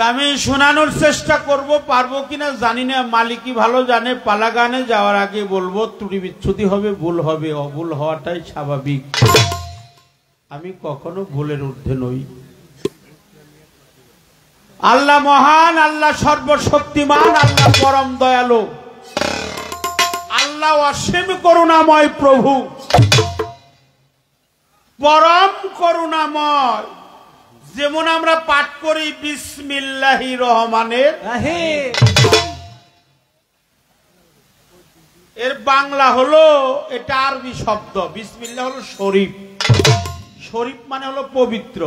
আমি শোনানোর চেষ্টা করব, পারবো কিনা জানি না, মালিকই ভালো জানে। পালা গানে যাওয়ার আগে বলবো ত্রুটি বিচ্ছুতি হবে, ভুল হবে, অভুল হওয়াটাই স্বাভাবিক। আমি কখনো ভুলের ঊর্ধ্বে নই। আল্লাহ মহান, আল্লাহ সর্বশক্তিমান, আল্লাহ পরম দয়ালু, আল্লাহ অসীম করুণাময় প্রভু, পরম করুণাময়। যেমন আমরা পাঠ করি বিসমিল্লাহির রহমানির রহিম, এর বাংলা হলো, এটা আরবি শব্দ। বিসমিল্লাহ হলো শরীফ, শরীফ মানে হলো পবিত্র,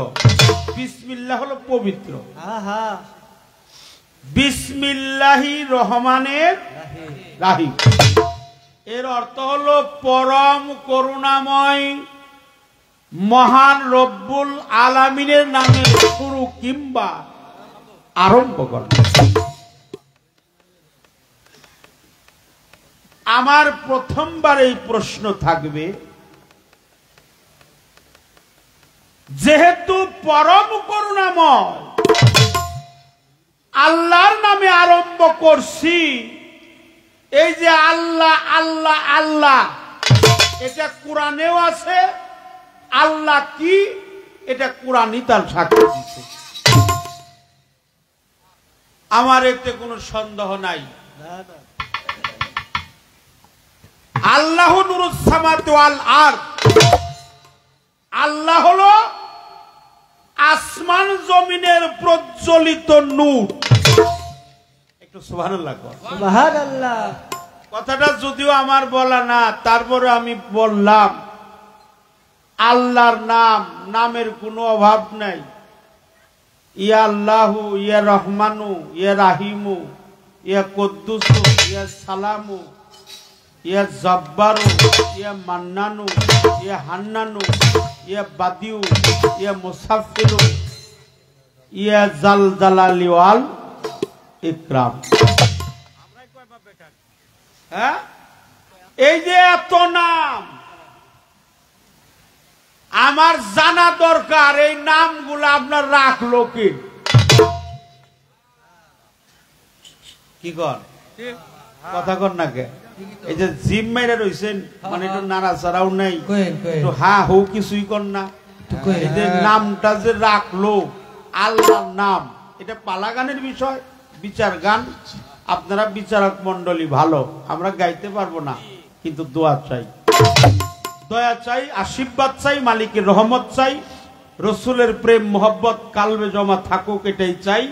বিসমিল্লাহ হলো পবিত্র। বিসমিল্লাহির রহমানির রহিম এর অর্থ হলো পরম করুণাময় মহান রব্বুল আলামিনের নামে শুরু কিংবা আরম্ভ করা। আমার প্রথমবার এই প্রশ্ন থাকবে, যেহেতু পরম করুণাময় আল্লাহর নামে আরম্ভ করছি, এই যে আল্লাহ আল্লাহ আল্লাহ, এটা কোরআনেও আছে। আল্লাহ কি, এটা কোরআনই তার সাক্ষ্য দিচ্ছে। আমার এতে কোনো সন্দেহ নাই। আল্লাহ নূরুস সামাওয়াতি ওয়াল আরদ, আল্লাহ হলো আসমান জমিনের প্রজ্বলিত নূর। একটু সুবহানাল্লাহ কর। সুবহানাল্লাহ। কথাটা যদিও আমার বলা না, তারপরে আমি বললাম আল্লাহর নাম, নামের কোনো অভাব নাই। ইয়া আল্লাহু, ইয়া রহমানু, ইয়া রাহিমু, ইয়া কুদ্দুসু, ইয়া সালামু, ইয়া জব্বারু, ইয়া মান্নানু, ইয়া হান্নানু, ইয়া বাদিউ, ইয়া মুসাফিরু, ইয়া জাল জালালি ওয়াল ইকরাম। হ্যাঁ, এই যে এত নাম আমার জানা দরকার। এই নামগুলো আপনার রাখলো কি? কি কর কথা কর না কে? এই যে জিম মেরে রয়েছেন, মানে একটু নাড়াচাড়াও নাই, একটু হা হু কিছুই কর না। এই যে নামটা যে রাখলো আল্লাহর নাম, এটা পালা গানের বিষয়, বিচার গান। আপনারা বিচারক মন্ডলী ভালো, আমরা গাইতে পারবো না, কিন্তু দোয়া চাই, দয়া চাই, আশীর্বাদ চাই, মালিকের রহমত চাই, রসুলের প্রেম মোহব্বত কালবে জমা থাকুক, এটাই চাই।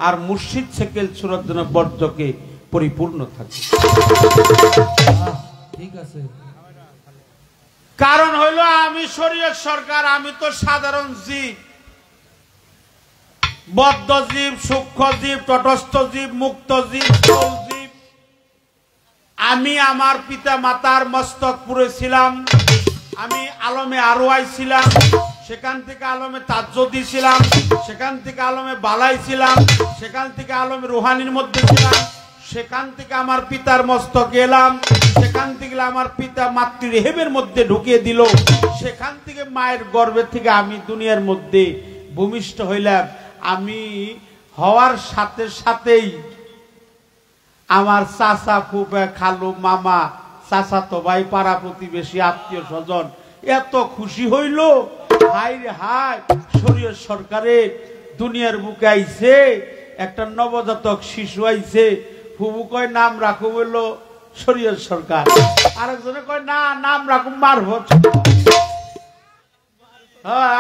আর মুর্শিদ সেকেল সুরত যেন বর্জকে পরিপূর্ণ থাকে। ঠিক আছে। কারণ হইল আমি শরীয়ত সরকার, আমি তো সাধারণ জীব, বদ্ধ জীব, সূক্ষ্ম জীব, তটস্থ জীব, মুক্ত জীব, স্থূল জীব। আমি আমার পিতা মাতার মস্তকপুরে ছিলাম, আমি আলমে আরওয়াই ছিলাম, সেখান থেকে আলমে তাজ্জুদি ছিলাম, সেখান থেকে আলমে বালাই ছিলাম, সেখান থেকে আলমে রুহানির মধ্যে ছিলাম, সেখান থেকে আমার পিতার মস্তকে এলাম, সেখান থেকে আমার পিতা মাতৃ রেহেমের মধ্যে ঢুকিয়ে দিল, সেখান থেকে মায়ের গর্ভে থেকে আমি দুনিয়ার মধ্যে ভূমিষ্ঠ হইলাম। আমি হওয়ার সাথে সাথেই আমার চাচা, ফুফা, খালু, মামা, চাচাতো ভাই, পাড়া প্রতিবেশী, আত্মীয় স্বজন এত খুশি হইল। হাই রে হাই, শরীয়ত সরকারের দুনিয়ার বুকে আইছে একটা নবজাতক শিশু আইছে। ফুবু কয় নাম রাখো, বলল শরীয়ত সরকার। আরেকজনে কয় না, নাম রাখুন মারফত।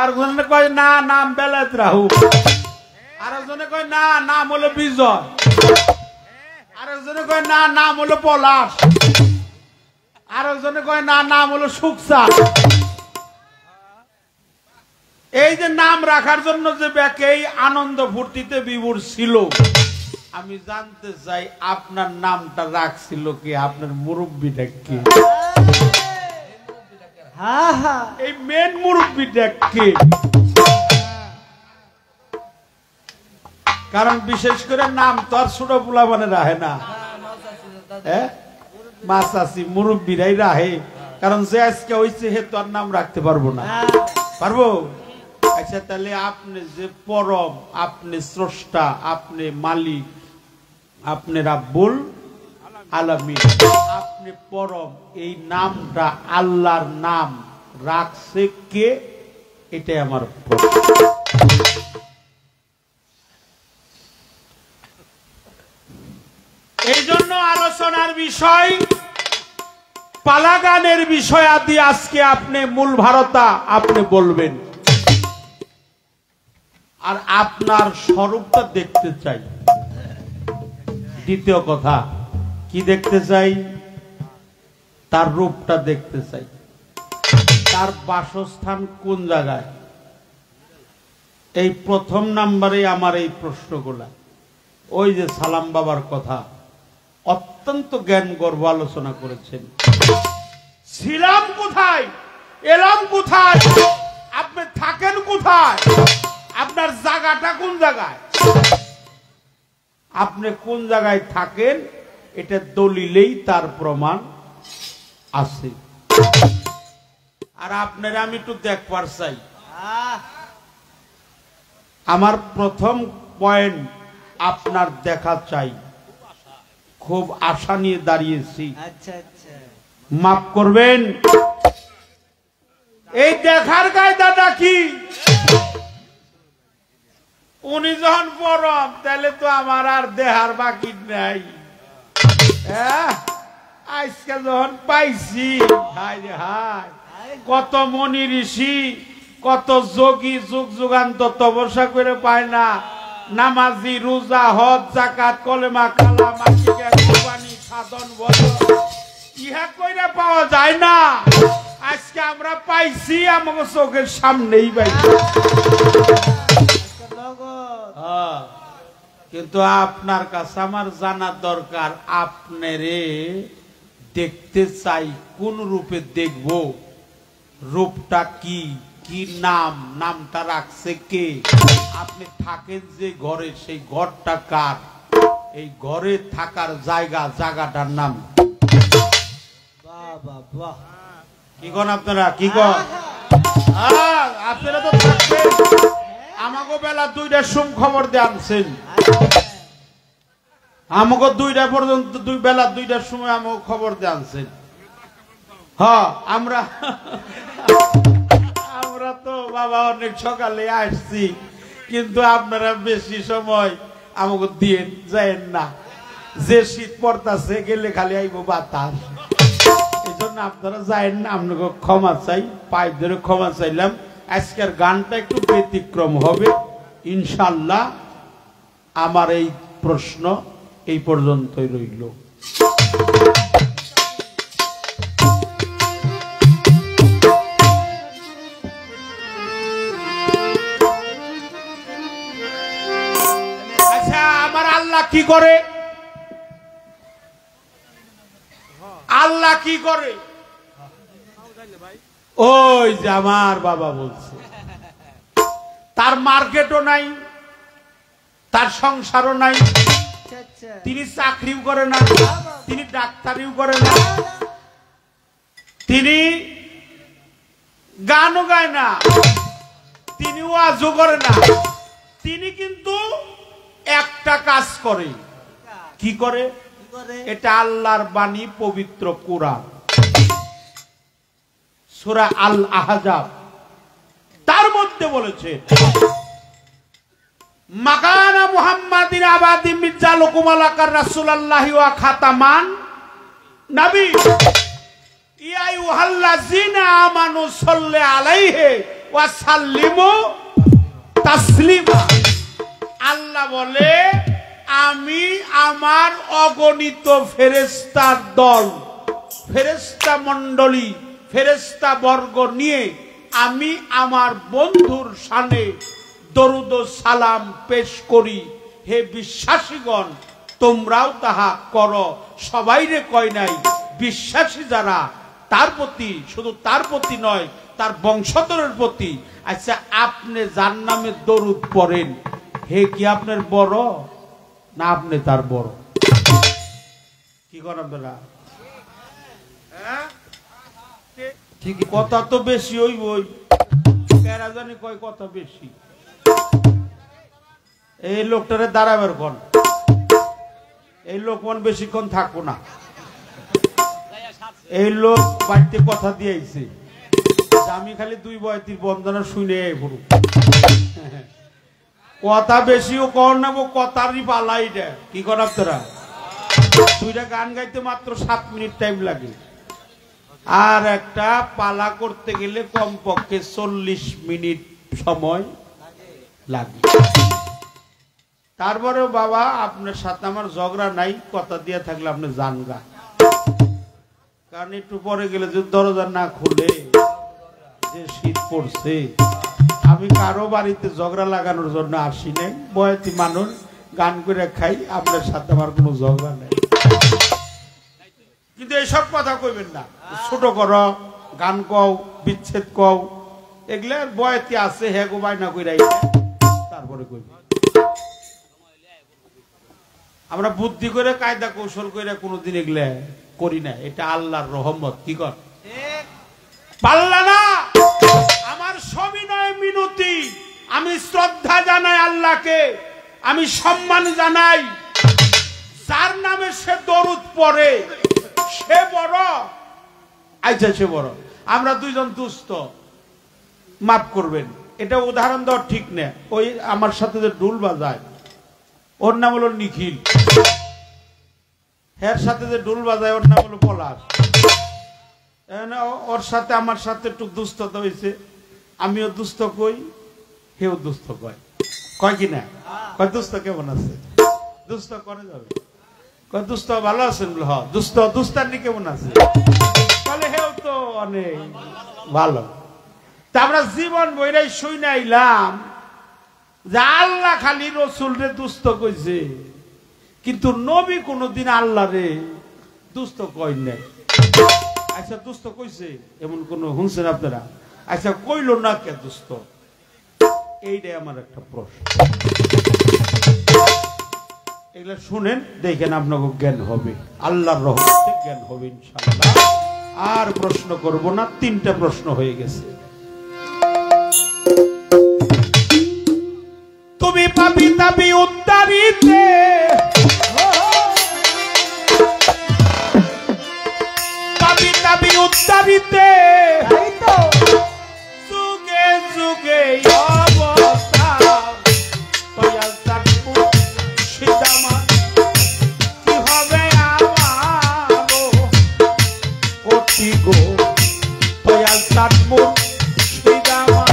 আরেকজনে কয় না, নাম বেলায়েত রাহু। আরেকজনে কয় না, নাম হলো বিজয়। আরেকজনে কয় না, নাম হলো পলাশ। আরেকজনে কয় না, নাম হলো সুকসা। এই যে নাম রাখার জন্য যে ব্যাকে এই আনন্দ ফুর্তিতে বিভোর ছিল, আমি জানতে চাই আপনার নামটা রাখছিল কে? আপনার মুরব্বীটা কে? এই মেন মুরব্বীটা কে? কারণ বিশেষ করে নাম তো আর ছোট পোলা মানে রাহে না, মাছ আসি মুরব্বীরাই রাহে। কারণ যে আজকে হয়েছে হে তো আর নাম রাখতে পারবো না। পারবো? আচ্ছা তাহলে আপনি যে পরম, আপনি স্রষ্টা, আপনি মালিক, আপনি রাব্বুল আলামিন, আপনি পরম, এই নামটা আল্লাহর নাম রাখছে কে? এটাই আমার প্রশ্ন। এই জন্য আলোচনার বিষয় পালাগানের বিষয় আদি আজকে আপনি মূল ভারতা আপনি বলবেন, আর আপনার স্বরূপটা দেখতে চাই। দ্বিতীয় কথা কি দেখতে চাই? তার রূপটা দেখতে চাই। তার বাসস্থান কোন জায়গায়? এই প্রথম নাম্বারে আমার এই প্রশ্নগুলা। ওই যে সালাম বাবার কথা অত্যন্ত জ্ঞান গর্ব আলোচনা করেছেন। ছিলাম কোথায়, এলাম কোথায়, আপনি থাকেন কোথায়, আপনার জায়গাটা কোন জায়গায়, আপনি কোন জায়গায় থাকেন, এটা দলিলেই তার প্রমাণ আছে। আর আপনার আমি একটু দেখবার চাই। আমার প্রথম পয়েন্ট আপনার দেখা চাই। খুব আশা নিয়ে দাঁড়িয়েছি, মাফ করবেন। এই দেখার কায়দাটা কি? উনি যখন পরম, তাহলে তো আমার আর দেহার বাকি নাই। আজকে যখন পাইছি, হায় হায়, কত মনি ঋষি, কত যোগী যুগ যুগান্ত তপস্যা করে পায় না। নামাজি, রোজা, হজ, যাকাত, কলেমা, কালাম, আকিকা, কুরবানি, সাধন, ভজন, ইহা কইরা পাওয়া যায় না। আজকে আমরা পাইছি, আমাকে চোখের সামনেই পাইছি। কিন্তু আপনার কাছে আমার জানার দরকার, আপনারে দেখতে চাই, কোন রূপে দেখব, রূপটা কি, কি নাম, নামটা রাখছে কে, আপনি থাকেন যে ঘরে, সেই ঘরটা কার, এই ঘরে থাকার জায়গা, জায়গাটার নাম কি কোন আপনারা, কি কোন? আপনারা তো থাকবেন, আমাকে বেলা 2টার সময় খবর দিয়ে আনছেন, আমাকে 2টা পর্যন্ত, বেলা 2টার সময় আমাকে খবর দিয়ে আনছেন। হ্যাঁ, আমরা তো বাবা অনেক সকালে আসছি, কিন্তু আপনারা বেশি সময় আমাকে দিয়ে যায়েন না। যে শীত পড়তাছে, গেলে খালি আইব বাতাস, এই জন্য আপনারা যায়েন না। আপনাকে ক্ষমা চাই, পাইপ ধরে ক্ষমা চাইলাম। আজকের গানটা একটু ব্যতিক্রম হবে ইনশাল্লাহ। আমার এই প্রশ্ন এই পর্যন্তই রইল। আচ্ছা, আমার আল্লাহ কি করে? আল্লাহ কি করে? ওই যে আমার বাবা বলছে, তার মার্কেটও নাই, তার সংসারও নাই, তিনি চাকরিও করে না, তিনি ডাক্তারিও করে না, তিনি গানও গায় না, তিনি ওয়াজও করে না। তিনি কিন্তু একটা কাজ করে। কি করে? এটা আল্লাহর বাণী, পবিত্র কোরআন, সূরা আল আহজাব, তার মধ্যে বলেছে, মাকানা মুহাম্মাদিন আবাদি মির্জা লুকুমালাকার রাসূলুল্লাহি ওয়া খাতামান নবী ইয়া আইয়ুহাল্লাযিনা আমানু সাল্লি আলাইহি ওয়া সাল্লিমু তাসলিমা। আল্লাহ বলে, আমি আমার অগণিত ফেরেশতার দল, ফেরেশতা মণ্ডলী, ফেরেশতা বর্গ নিয়ে আমি আমার বন্ধুর শানে দরুদ ও সালাম পেশ করি। হে বিশ্বাসীগণ, তোমরাও তাহা করো। সবাইরে কয় নাই, বিশ্বাসী যারা তার প্রতি, শুধু তার প্রতি নয়, তার বংশধরের প্রতি। আচ্ছা, আপনি যার নামে দরুদ পড়েন, হে কি আপনার বড় না আপনি তার বড়? কি করেন আপনারা? ঠিক কথা তো বেশি হইবই, কেরা জানি কয় কথা বেশি। এই লোকটারে দাঁড়াবার কোন, এই লোক মন বেশিক্ষণ থাকবো না। এই লোক বাড়িতে কথা দিয়েছে, আমি খালি 2 বয়তির বন্দনা শুনে ঘুরু। কথা বেশিও কর নেবো, কথারই পালাই দেয়। কি কর আপনারা? 2টা গান গাইতে মাত্র 7 মিনিট টাইম লাগে, আর একটা পালা করতে গেলে কমপক্ষে 40 মিনিট সময় লাগে। তারপরেও বাবা আপনার সাথে আমার ঝগড়া নাই, কথা দিয়ে থাকলে আপনি জান গা, কারণ একটু পরে গেলে যদি দরজা না খুলে, যে শীত পড়ছে, আমি কারো বাড়িতে ঝগড়া লাগানোর জন্য আসি নাই। বয়সী মানুষ গান করে খাই, আপনার সাথে আমার কোনো ঝগড়া নেই। কিন্তু এইসব কথা কইবেন না, ছোট কর, গান কও, বিচ্ছেদ কও, এগুলো বয়সী আছে, হ্যাঁ গো বায়না কইরাই তারপরে কইবেন। আমরা বুদ্ধি করে কায়দা কৌশল করে কোনোদিন এগুলো করি না, এটা আল্লাহর রহমত। কি কর পাল্লা না, আমার সবিনয় মিনতি, আমি শ্রদ্ধা জানাই আল্লাহকে, আমি সম্মান জানাই। যার নামে সে দরুদ পড়ে সে বড়, আচ্ছা সে বড়। আমরা 2 জন দুস্থ, মাফ করবেন, এটা উদাহরণ দেওয়া ঠিক না। ওই আমার সাথে যে ঢোল বাজায়, ওর নাম হলো নিখিল, এর সাথে যে ঢোল বাজায় ওর নাম হলো পলাশ। ওর সাথে আমার সাথে একটু দুস্থতা হয়েছে, আমিও দুস্থ কই, হেও দুস্থ কয়, কয় কিনা? কয় দুস্থ কেমন আছে? দুস্থ করে যাবে, কয় দুস্থ ভালো আছেন? হ দুস্থ, দুস্তানি কেমন আছে? তাহলে হেও তো অনেক ভালো। তা আমরা জীবন বইরাই শুই নাইলাম যে আল্লাহ খালি রসুল রে দুস্থ কইছে, কিন্তু নবী কোনদিন আল্লাহ রে দুস্থ কই নাই। আচ্ছা দুস্থ কইছে এমন কোন শুনছেন আপনারা? আচ্ছা কইল না কে দুস্থ? এইটাই আমার একটা প্রশ্ন। এগুলা শুনেন, দেখেন আপনাকে জ্ঞান হবে, আল্লাহর রহমতে জ্ঞান হবে ইনশাআল্লাহ। আর প্রশ্ন করব না, 3টা প্রশ্ন হয়ে গেছে। তুমি পাপি তাপি উদ্ধারিতে, পাপি তাপি উদ্ধারিতে, যুগে যুগে অবতার, দয়াল চাঁদপুর সীতামা কি হবে আমারও অতি গো, দয়াল চাঁদপুর সীতামা।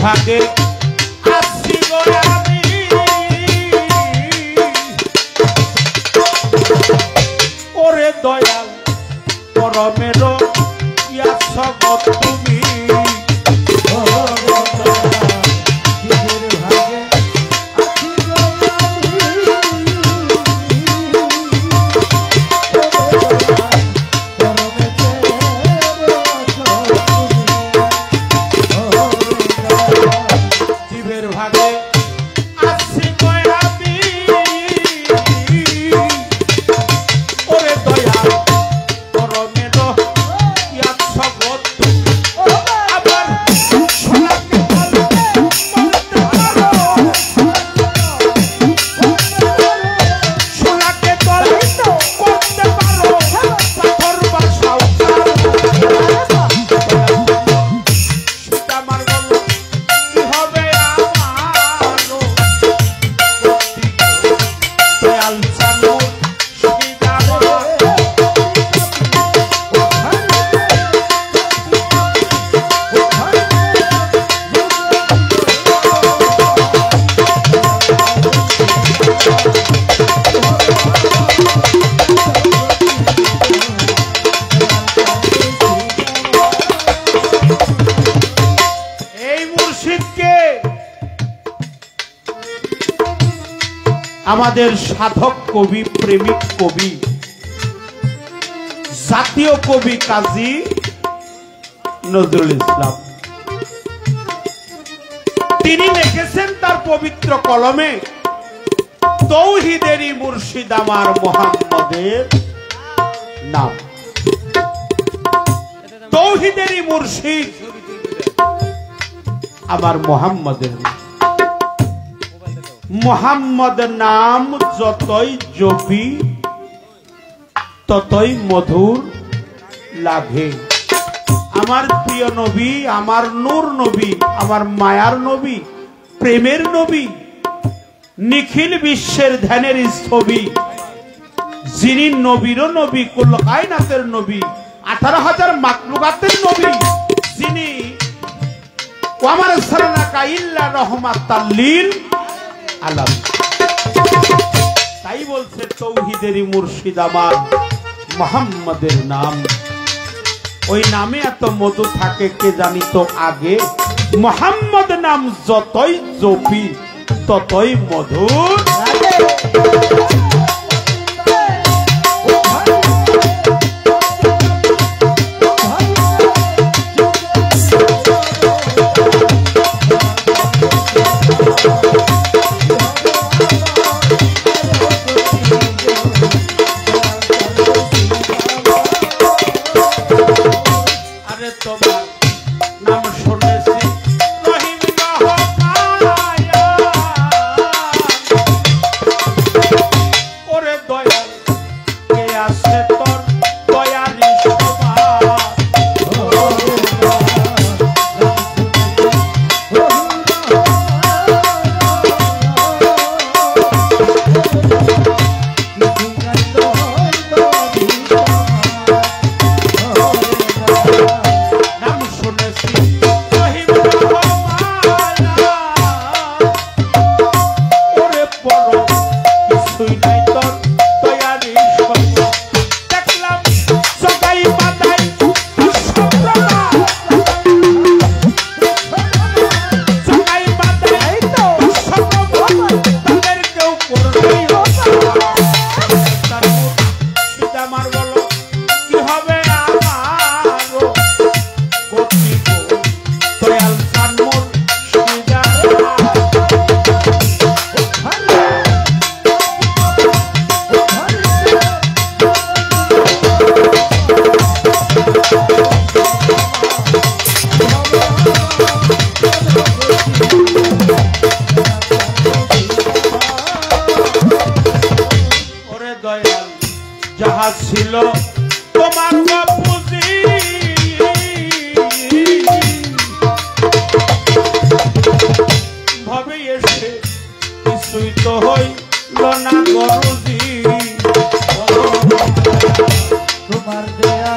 ভাগে আসি গো আমি, ওরে দয়াল পরমের ইয়া সগত তুমি, ওরে দয়াল পরমের ইয়া সগত তুমি। আমাদের সাধক কবি, প্রেমিক কবি, জাতীয় কবি কাজী নজরুল ইসলাম। তিনি লিখেছেন তার পবিত্র কলমে, তৌহিদেরই মুর্শিদ আমার মোহাম্মদের নাম। তৌহিদেরই মুর্শিদ আমার মোহাম্মদের নাম। মোহাম্মদ নাম যতই জপি ততই মধুর লাগে। আমার প্রিয় নবী, আমার নূর নবী, আমার মায়ার নবী, প্রেমের নবী, নিখিল বিশ্বের ধ্যানের ছবি, যিনি নবীরও নবী, কুল কায়নাতের নবী, 18,000 মাখলুকাতের নবী, যিনি ওয়া মা আরসালনাকা ইল্লা রাহমাতাল লিল আলামিন। তাই বলছে তৌহিদেরই মুর্শিদ আমার মুহাম্মদের নাম। ওই নামে এত মধু থাকে কে জানিত আগে, মুহাম্মদ নাম যতই জপি ততই মধুর লাগে। যাহা ছিল তোমার পুঁজি, ভাবে এসে কিছুই তো হইল না গরুজি। তোমার দেয়া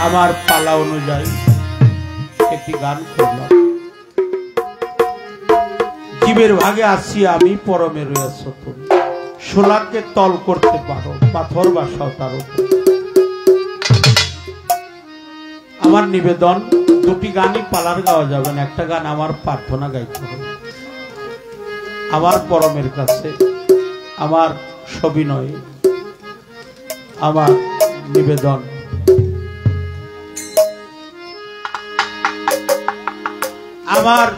আমার পালা অনুযায়ী একটি গান করলাম। জীবের ভাগে আসি আমি, পরমে রয়েছ তুমি, শোলাকে তল করতে পারো, পাথর বাসাও তার উপর। আমার নিবেদন, দুটি গানই পালার গাওয়া যাবে না, একটা গান আমার প্রার্থনা গাইতে হবে আমার পরমের কাছে। আমার সবিনয়, আমার নিবেদন। আমার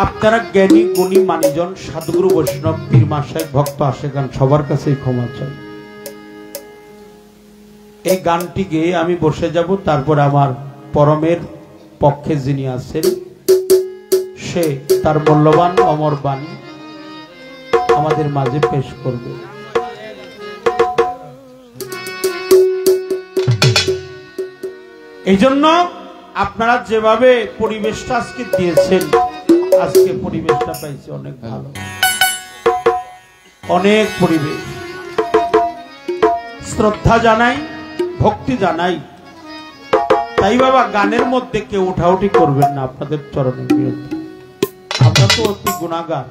আপনারা জ্ঞানী গুণী মানিজন সাধুগুরু বৈষ্ণব পীর মাসায় ভক্ত আশেকান সবার কাছেই ক্ষমা চাই। এই গানটি গেয়ে আমি বসে যাব, তারপর আমার পরমের পক্ষে যিনি আছেন সে তার মূল্যবান অমর বাণী আমাদের মাঝে পেশ করবে। এই জন্য আপনারা যেভাবে পরিবেশটা আজকে দিয়েছেন, আজকে পরিবেশটা পাইছি অনেক ভালো, অনেক পরিবেশ। শ্রদ্ধা জানাই, ভক্তি জানাই। তাই বাবা, গানের মধ্যে কেউ উঠাউঠি করবেন না, আপনাদের চরণের বিরুদ্ধে। আমরা তো অতি গুণাগার,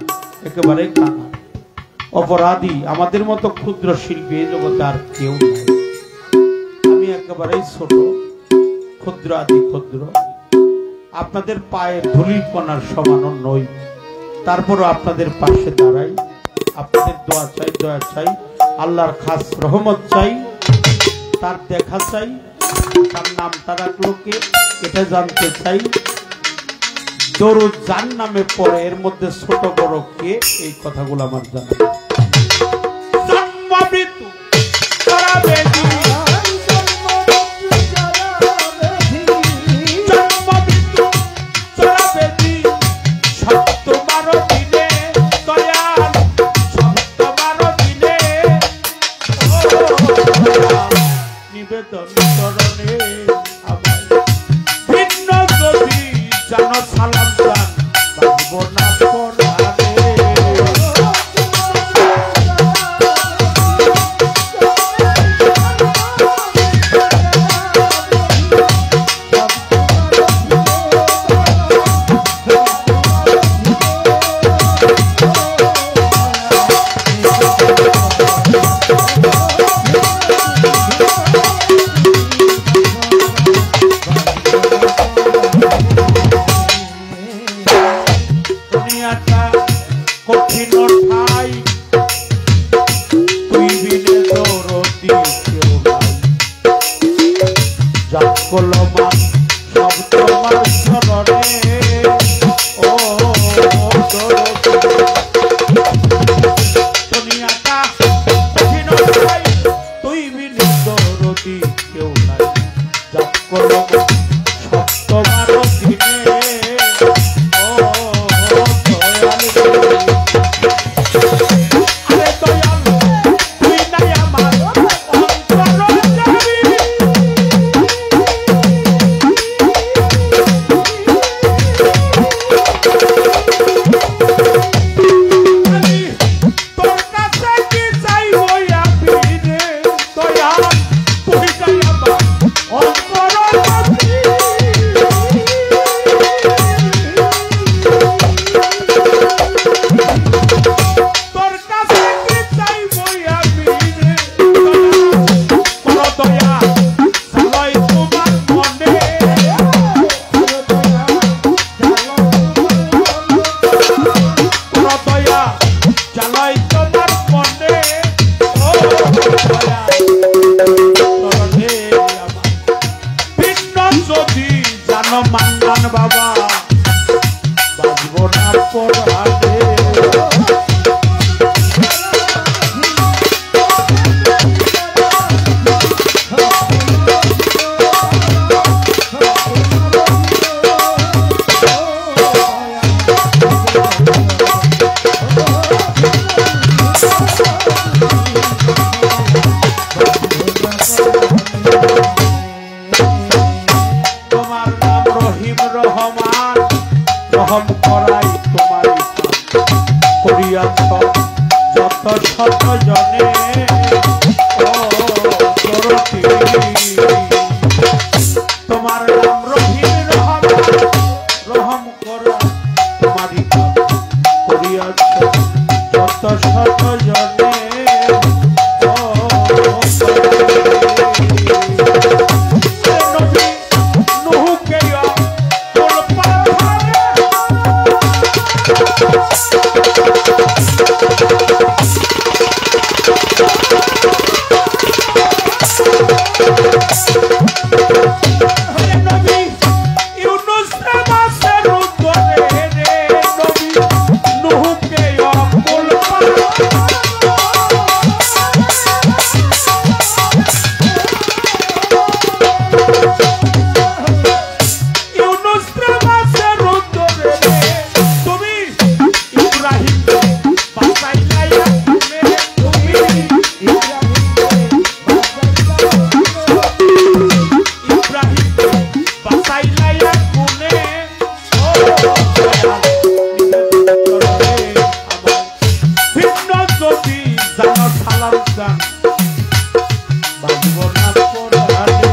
একেবারে কানা, অপরাধী। আমাদের মতো ক্ষুদ্র শিল্পী এই জগতে আর কেউ নেই। আমি একেবারেই ছোট, ক্ষুদ্র আদি ক্ষুদ্র, আপনাদের পায়ের ধুলির কণার সমানও নই। তারপরও আপনাদের পাশে দাঁড়াই, আপনাদের দোয়া চাই, দয়া চাই, আল্লাহর খাস রহমত চাই, তার দেখা চাই। তার নামটা রাখলো কে এটা জানতে চাই। দরুদ যার নামে পড়ে এর মধ্যে ছোট বড় কে, এই কথাগুলো আমার জানা। জন্ম মৃত্যু জনে ও সালাম দান বাজব না পরাণে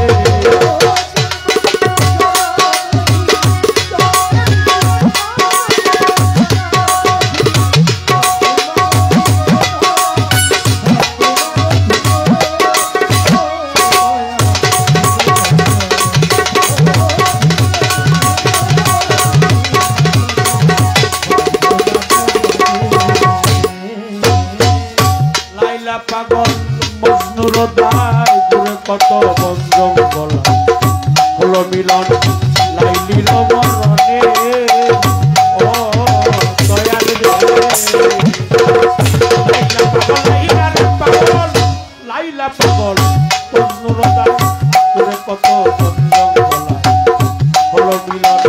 পাগল মজনুর দায় দূরে কত বন্ধম বলা হলো মিলন লাইলির মরণে ও দয়াল লাইলা পাগল মজনুর দায় দূরে কত বন্ধম বলা হলো মিলন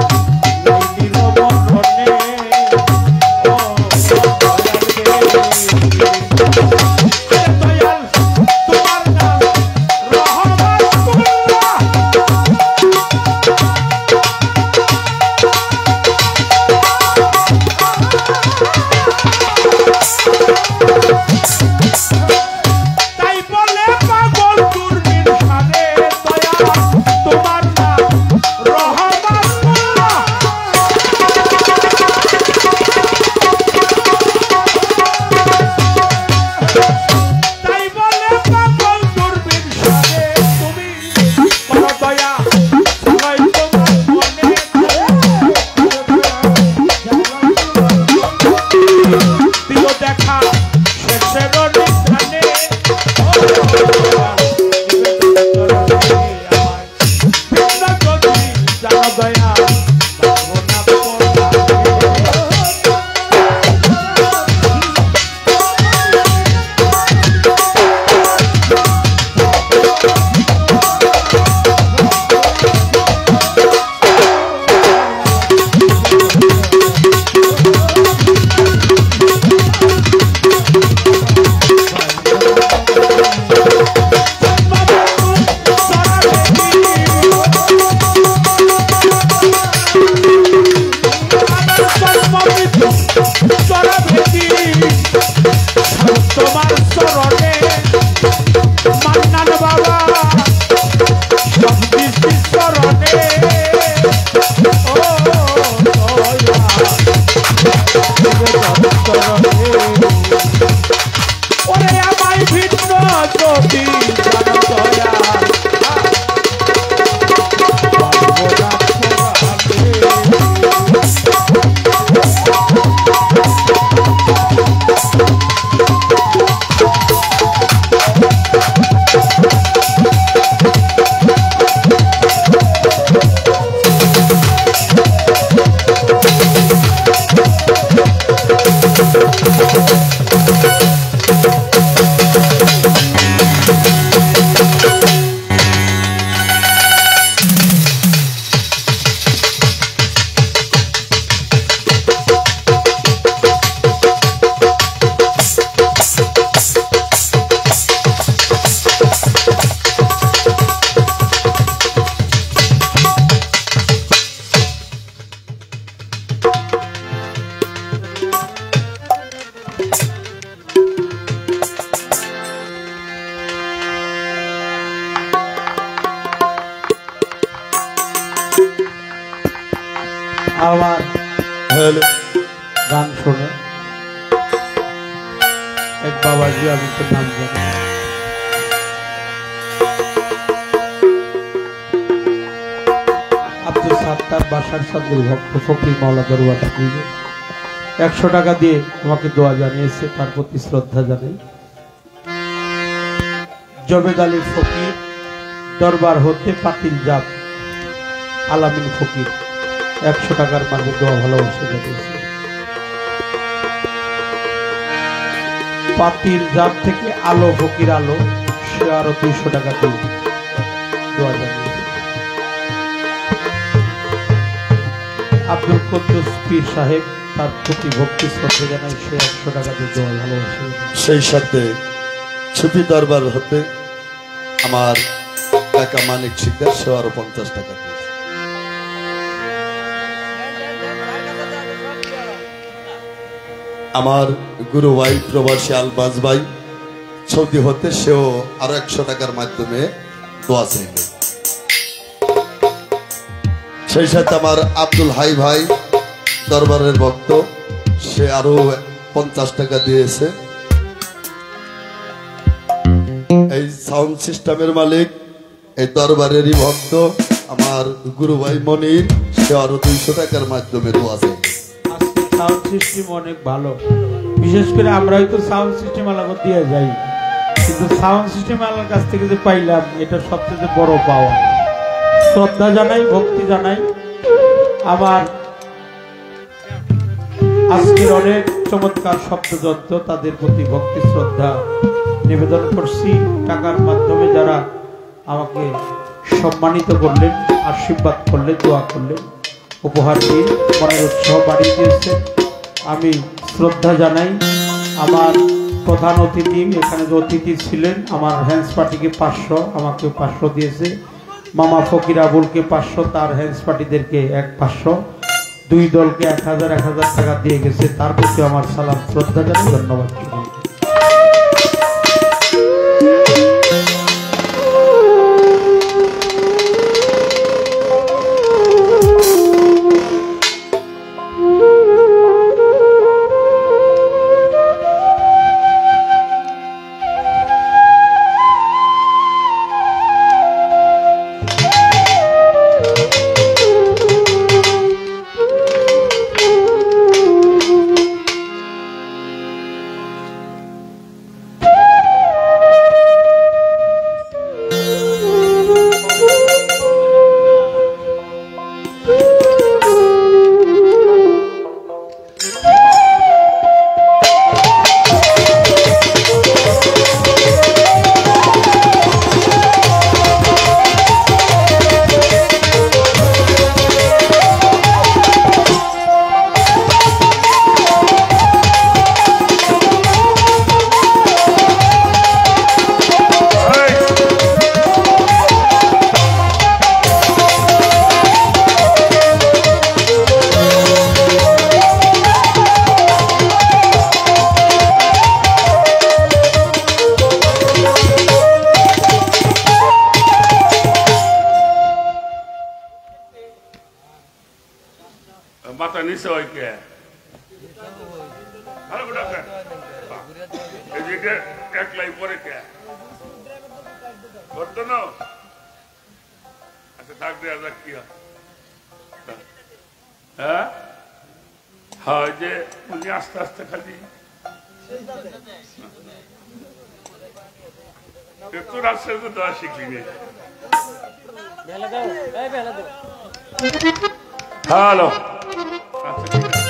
লাইলির মরণে ও আমার গান শোনে এক বাবাজি, আমি তো নাম জানি, আব্দুল সাত্তার বাসার সাদুল ভক্ত ফকির মাওলা দরবার থেকে 100 টাকা দিয়ে আমাকে দোয়া জানিয়েছে, তার প্রতি শ্রদ্ধা জানাই। জবেদ আলী ফকির দরবার হতে পাতিল জাপ আলামিন ফকির 100 টাকার মাঝে দোয়া ভালোবাসা জানিয়েছে। পাতিল জাপ থেকে আলো ফকির আলো, সে আরো 200 টাকা দিয়ে দোয়া জানিয়েছে। আব্দুল কুদ্দুস পীর সাহেব, তার প্রতি ভক্তি শ্রদ্ধা জানাই, সে 100 টাকা দিয়ে দোয়া ভালোবাসা। সেই সাথে ছুপি দরবার হতে আমার কাকা মানিক শিকদার, সে আরো 50 টাকা দিয়েছে। আমার গুরু ভাই প্রবাসী আলবাজ ভাই সৌদি হতে, সেও আরো 100 টাকার মাধ্যমে দোয়া চাইবে। সেই সাথে আমার আব্দুল হাই ভাই দরবারের ভক্ত, সে আরো 50 টাকা দিয়েছে। এই সাউন্ড সিস্টেমের মালিক এই দরবারেরই ভক্ত আমার গুরু ভাই মনির, সে আরো 200 টাকার মাধ্যমে দোয়া চাইবে। আজকে সাউন্ড সিস্টেম অনেক ভালো, বিশেষ করে আমরা হয়তো সাউন্ড সিস্টেম আলাদা দিয়ে যাই, কিন্তু সাউন্ড সিস্টেম আলার কাছ থেকে যে পাইলাম এটা সবচেয়ে বড় পাওয়া। শ্রদ্ধা জানাই, ভক্তি জানাই। আমার আজকের অনেক চমৎকার শব্দযন্ত্র, তাদের প্রতি ভক্তি শ্রদ্ধা নিবেদন করছি। টাকার মাধ্যমে যারা আমাকে সম্মানিত করলেন, আশীর্বাদ করলেন, দোয়া করলেন, উপহার দিয়ে মনের উৎসাহ বাড়িয়ে দিয়েছে, আমি শ্রদ্ধা জানাই। আমার প্রধান অতিথি, এখানে যে অতিথি ছিলেন, আমার হ্যান্ডস পার্টিকে 500, আমাকে 500 দিয়েছে। মামা ফকির আবুলকে 500, তার হ্যান্ডস পার্টিদেরকে 500, 2 দলকে 1000 টাকা দিয়ে গেছে। তার প্রতি আমার সালাম শ্রদ্ধা জানাই, ধন্যবাদ। মাথা নিচে হয় কে একলাই পরে কে করতো না। আচ্ছা থাক দেয়া যাক, কি হ্যাঁ হয় যে উনি আস্তে আস্তে খালি একটু রাস্তায় তো দেওয়া শিখলি। হ্যালো, আচ্ছা ঠিক আছে।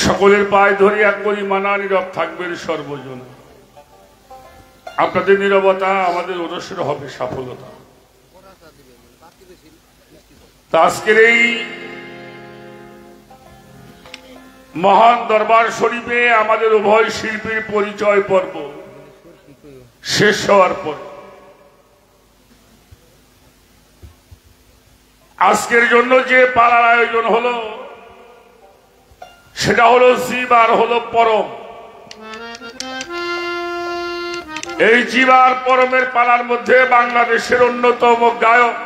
সকলের পায়ে ধরিয়া করি মানা, নীরব থাকবেন সর্বজন। আপনাদের নীরবতা আমাদের উদ্দেশ্যের হবে সফলতা। তা আজকের এই মহান দরবার শরীফে আমাদের উভয় শিল্পীর পরিচয় পর্ব শেষ হওয়ার পর আজকের জন্য যে পালার আয়োজন হলো সেটা হলো জীব আর হলো পরম। এই জীব আর পরমের পালার মধ্যে বাংলাদেশের অন্যতম গায়ক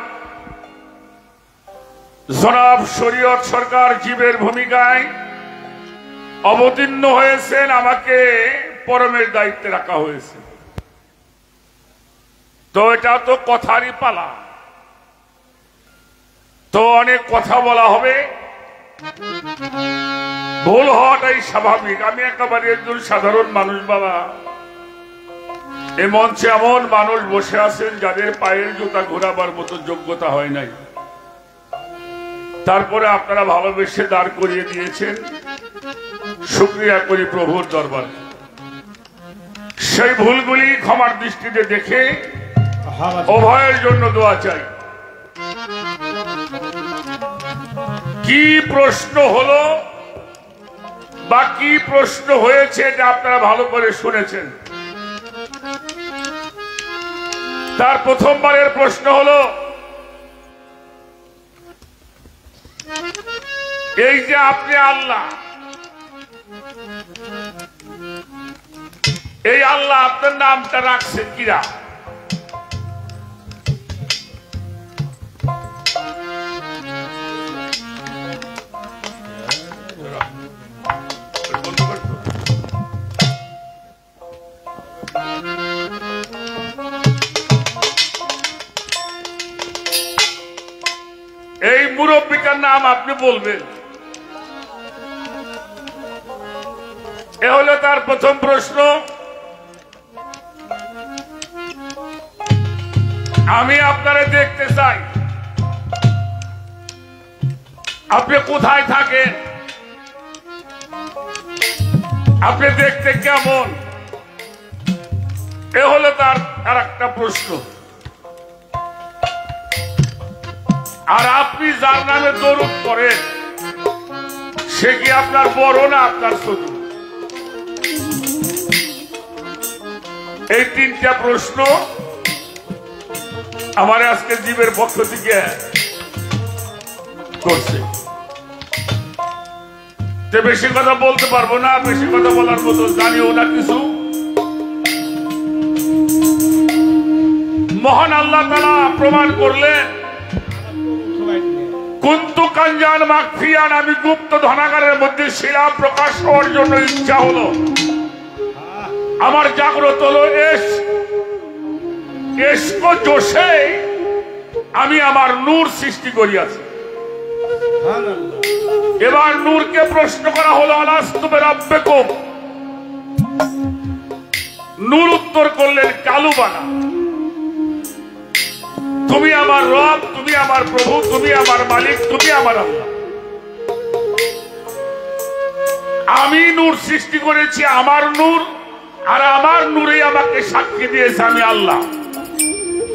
জনাব শরীয়ত সরকার জীবের ভূমিকায় অবতীর্ণ হয়েছেন। আমাকে পরমের দায়িত্বে রাখা হয়েছে। তো এটা তো কথারই পালা, তো অনেক কথা বলা হবে, ভুল হওয়াটাই স্বাভাবিক। আমি একেবারে একজন সাধারণ মানুষ বাবা। এ মঞ্চে এমন মানুষ বসে আছেন যাদের পায়ের জুতা ঘোরাবার মতো যোগ্যতা হয় নাই, তারপরে আপনারা ভালোবেসে দাঁড় করিয়ে দিয়েছেন। শুকরিয়া করি প্রভুর দরবার। সেই ভুলগুলি ক্ষমার দৃষ্টিতে দেখে উভয়ের জন্য দোয়া চাই। কি প্রশ্ন হলো বা কি প্রশ্ন হয়েছে এটা আপনারা ভালো করে শুনেছেন। তার প্রথমবারের প্রশ্ন হলো, এই যে আপনি আল্লাহ, এই আল্লাহ আপনার নামটা রাখছেন কিরা? এই মুরব্বিটার নাম আপনি বলবেন। এ হলো তার প্রথম প্রশ্ন। আমি আপনারা দেখতে চাই আপনি কোথায় থাকেন, আপনি দেখতে কেমন। এ হলো তার আর একটা প্রশ্ন। আর আপনি যার নামে দরুদ করেন সে কি আপনার বড় না আপনার ছোট? এই তিনটা প্রশ্ন আমার আজকে জীবের পক্ষ থেকে করছে। বেশি কথা বলতে পারবো না, বেশি কথা বলার মতো জানিও না কিছু। মহান আল্লাহ তাআলা প্রমাণ করলেন, কুন্তু কাঞ্জান মাখফিয়ান, আমি গুপ্ত ধনাগারের মধ্যে ছিলাম, প্রকাশ হওয়ার জন্য ইচ্ছা হলো, আমার জাগ্রত হলো এশক জোশে আমি আমার নূর সৃষ্টি করিয়াছি। এবার নূরকে প্রশ্ন করা হলো, আলাস্তু বিরাব্বিকুম। নূর উত্তর করলেন, কালু বানা, তুমি আমার রব, তুমি আমার প্রভু, তুমি আমার মালিক, তুমি আমার আল্লাহ। আমি নূর সৃষ্টি করেছি, আমার নূর, আর আমার নূরে আমাকে সাক্ষী দিয়েছে আমি আল্লাহ।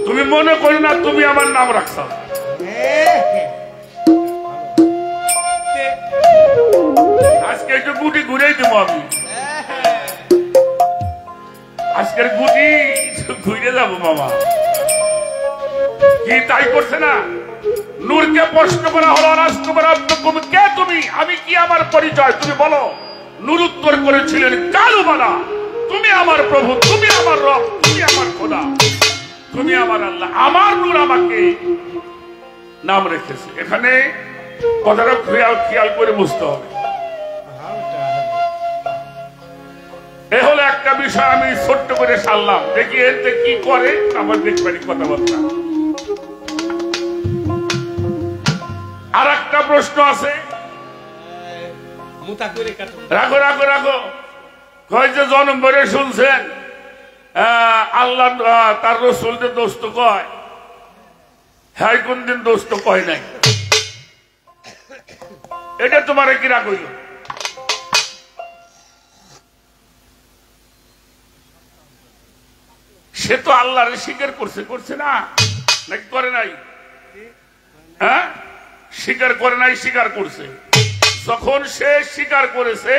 তুমি মনে করি না তুমি আমার নাম রাখছ। আজকে একটু গুটি ঘুরেই দেবো আমি, আজকের গুটি ঘুরে যাবো মামা। কি তাই করছে না? নূরকে প্রশ্ন করা হলো, কে তুমি, আমি কি, আমার পরিচয় তুমি বলো। নূর উত্তর করেছিলেন, কালু বানা, তুমি আমার প্রভু, তুমি আমার রব, তুমি আমার খোদা, তুমি আমার আল্লাহ। আমার নূর আমাকে নাম রেখেছে। এখানে কথাটা খেয়াল করে বুঝতে হবে। এ হলো একটা বিষয় আমি ছোট্ট করে সারলাম, দেখি এতে কি করে আমার দেখবানি কথাবার্তা। আর একটা প্রশ্ন আছে, রাখো রাখো রাখো। কয় যে জন্ম ভরে শুনছেন আল্লাহ তার রসুলদের দোস্ত কয়, হ্যাঁ কোনদিন দোস্ত কয় নাই। এটা তোমার কি রাখইল? সে তো আল্লাহর স্বীকার করছে না, নাকি করে নাই? হ্যাঁ, স্বীকার করে নাই, স্বীকার করছে। যখন সে স্বীকার করেছে,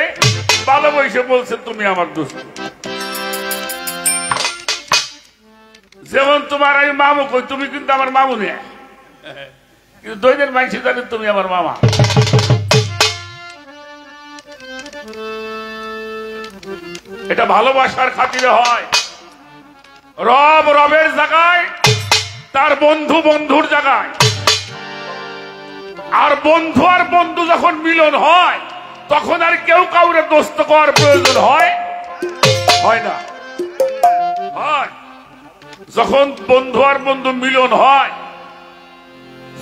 ভালোবাসে বলছে তুমি আমার দোস্ত। যেমন তোমার আমি মামু কই, তুমি কিন্তু আমার মামু নে, কিন্তু দৈনের মাইসে জানে তুমি আমার মামা। এটা ভালোবাসার খাতিরে হয়। রব রবের জায়গায়, তার বন্ধু বন্ধুর জায়গায়। আর বন্ধু যখন মিলন হয়, তখন আর কেউ কাউরে দোস্ত করার প্রয়োজন হয় না। হয় যখন বন্ধু আর বন্ধু মিলন হয়,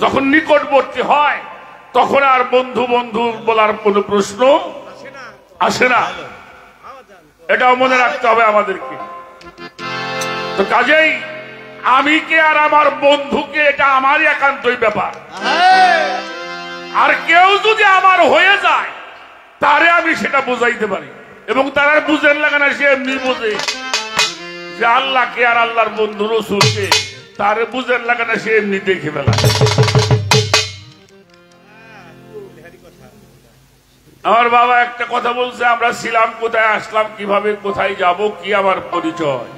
যখন নিকটবর্তী হয়, তখন আর বন্ধু বন্ধু বলার কোনো প্রশ্ন আসে না। এটাও মনে রাখতে হবে আমাদেরকে। তো কাজেই আমি কে আর আমার বন্ধুকে, এটা আমারই একান্তই ব্যাপার। আর কেউ যদি আমার হয়ে যায়, তারে আমি সেটা বুঝাইতে পারি, এবং তারা বুঝেন লাগে না, সে এমনি বোঝে যে আল্লাহকে আর আল্লাহর বন্ধু রসুলকে, তারে বুঝেন লাগে না, সে এমনি দেখে ফেলা। আমার বাবা একটা কথা বলছে, আমরা ছিলাম কোথায়, আসলাম কিভাবে, কোথায় যাব, কি আমার পরিচয়।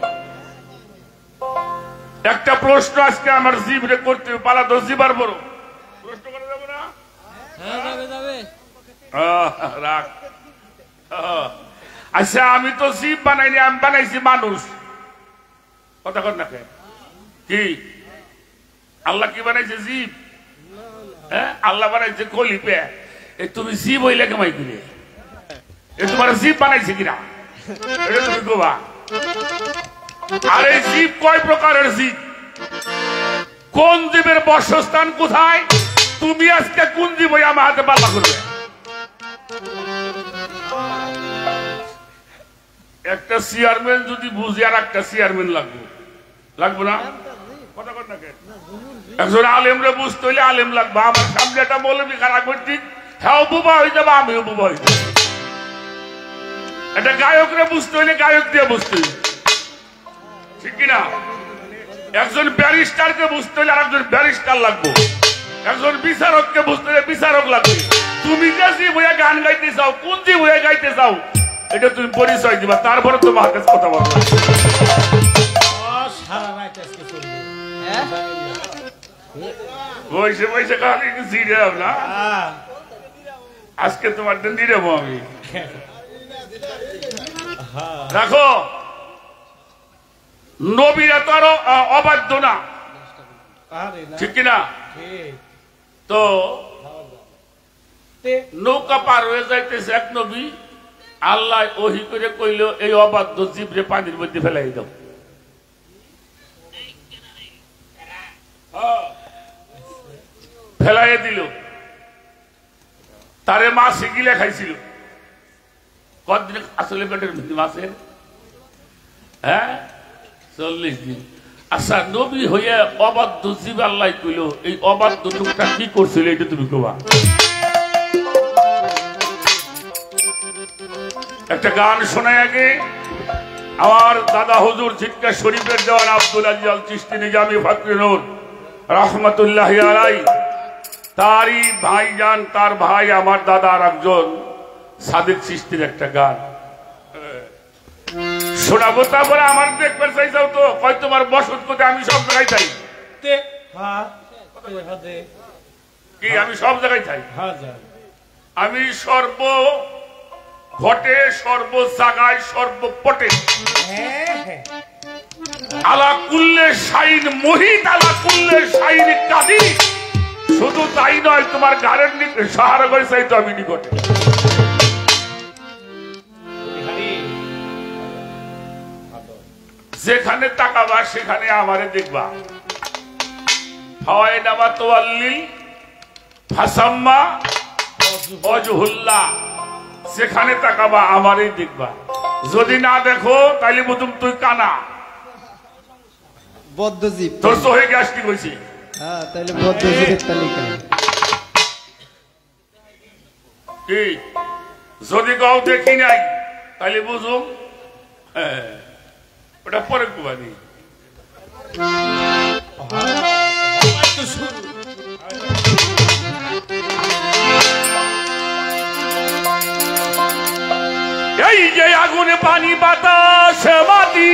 একটা প্রশ্ন আজকে আমার জিভরে করতে পালা, তো জিবার বড় প্রশ্ন করা যাবে না? রাখ। আচ্ছা, আমি তো জিভ বানাইনি, আমি বানাইছি মানুষ। কথা কর না কে? কি আল্লাহ কি বানাইছে? জিভ। হ্যাঁ, আল্লাহ বানাইছে কলিপে। তুমি জীব হইলে কেমাই করে? তোমার জীব বানাইছে কিনা এটা তুমি কবা। আর এই জীব কয় প্রকারের জীব? কোন জীবের বর্ষস্থান কোথায়? তুমি আজকে কোন জীব হয়ে আমার হাতে পাল্লা করবে? একটা চেয়ারম্যান যদি বুঝে, আর একটা চেয়ারম্যান লাগবো না? কথা কর না কেন? একজন আলেমরে বুঝতে হইলে আলেম লাগবে। আমার সামনে একটা মৌলবি খারাপ করছি, হ্যাঁ বুবা হয়ে যাবে, আমিও বুবা হয়ে যাবো। একটা গায়করে বুঝতে হইলে গায়ক দিয়ে বুঝতে হইলে, ঠিক কিনা? একজন ব্যারিস্টারকে বুঝতে হইলে আর একজন ব্যারিস্টার লাগবো। একজন বিচারককে বুঝতে হইলে বিচারক লাগবে। তুমি যে জীব হয়ে গান গাইতে চাও, কোন জীব হয়ে গাইতে চাও, এটা তুমি পরিচয় দিবা, তারপরে তোমার কাছে কথা বলবো। বসে বসে খালি জিরে না, আজকে তোমার নিরেবো আমি। রাখো, নবীরা তো আরো অবাধ্য না, ঠিক কিনা? তো নৌকা পার হয়ে যাইতেছে এক নবী, আল্লাহ ওহি করে কইল, এই অবাধ্য জীবরে পানির মধ্যে ফেলাই দাও। ফেলাই দিল। তারে মাছ গিলে খাইছিল। কতদিন আসলে পেটের মধ্যে মাছের? হ্যাঁ, 40 দিন। আচ্ছা, নবী হইয়া অবাধ্য জীব আল্লাহ কইল, এই অবাধ্য লোকটা কি করছিল এটা তুমি কবা। একটা গান শোনায় আগে, আমার দাদা হুজুর ছিটকা শরীফের দেওয়ান আব্দুল আজিজ আল চিশতি নিজামী ফকরে নূর রহমতুল্লাহ আলাইহি, তারই ভাইজান, তার ভাই আমার দাদা আর একজন সাদেক চিশতির একটা গান শোনাবো। তারপরে আমার দেখবার চাইছাও তো, কয় তোমার বসত কোথায়? আমি সব জায়গায় চাই। কি আমি সব জায়গায় চাই? আমি সর্ব ঘটে, সর্ব জায়গায়, সর্বপটে। আলা কুল্লে শাইন মোহিত, আলা কুল্লে শাইন কাদি। শুধু তাই নয়, তোমার গাড়ির সাহারা করে চাই তো আমি নিকটে। যেখানে তাকাবা সেখানে আমারে দেখবা। ফাওয়াইদ আবাতওয়াল্লিল ফাসাম্মা ওয়াজহুল্লাহ, সেখানে তাকাবা আমারই দেখবা। যদি না দেখো তাইলে বুঝুম তুই কানা, বদ্ধজীব। তোর সহে গ্যাস্ট্রিক হইছে। হ্যাঁ, তাইলে বদ্ধজীবের তালিকা। কি যদি গাও দেখি নাই তাইলে বুঝুম ওটা পরে কুবানি। এই যে আগুনে পানি বাতাস মাটি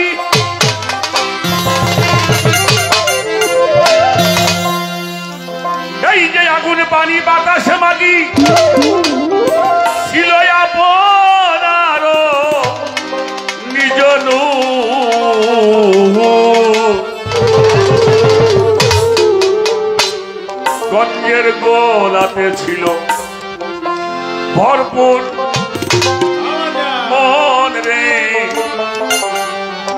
এই যে আগুনে পানি বাতাস মাটি ছিল আপনার নিজ গঞ্জের গোলাতে ছিল ভরপুর মন রে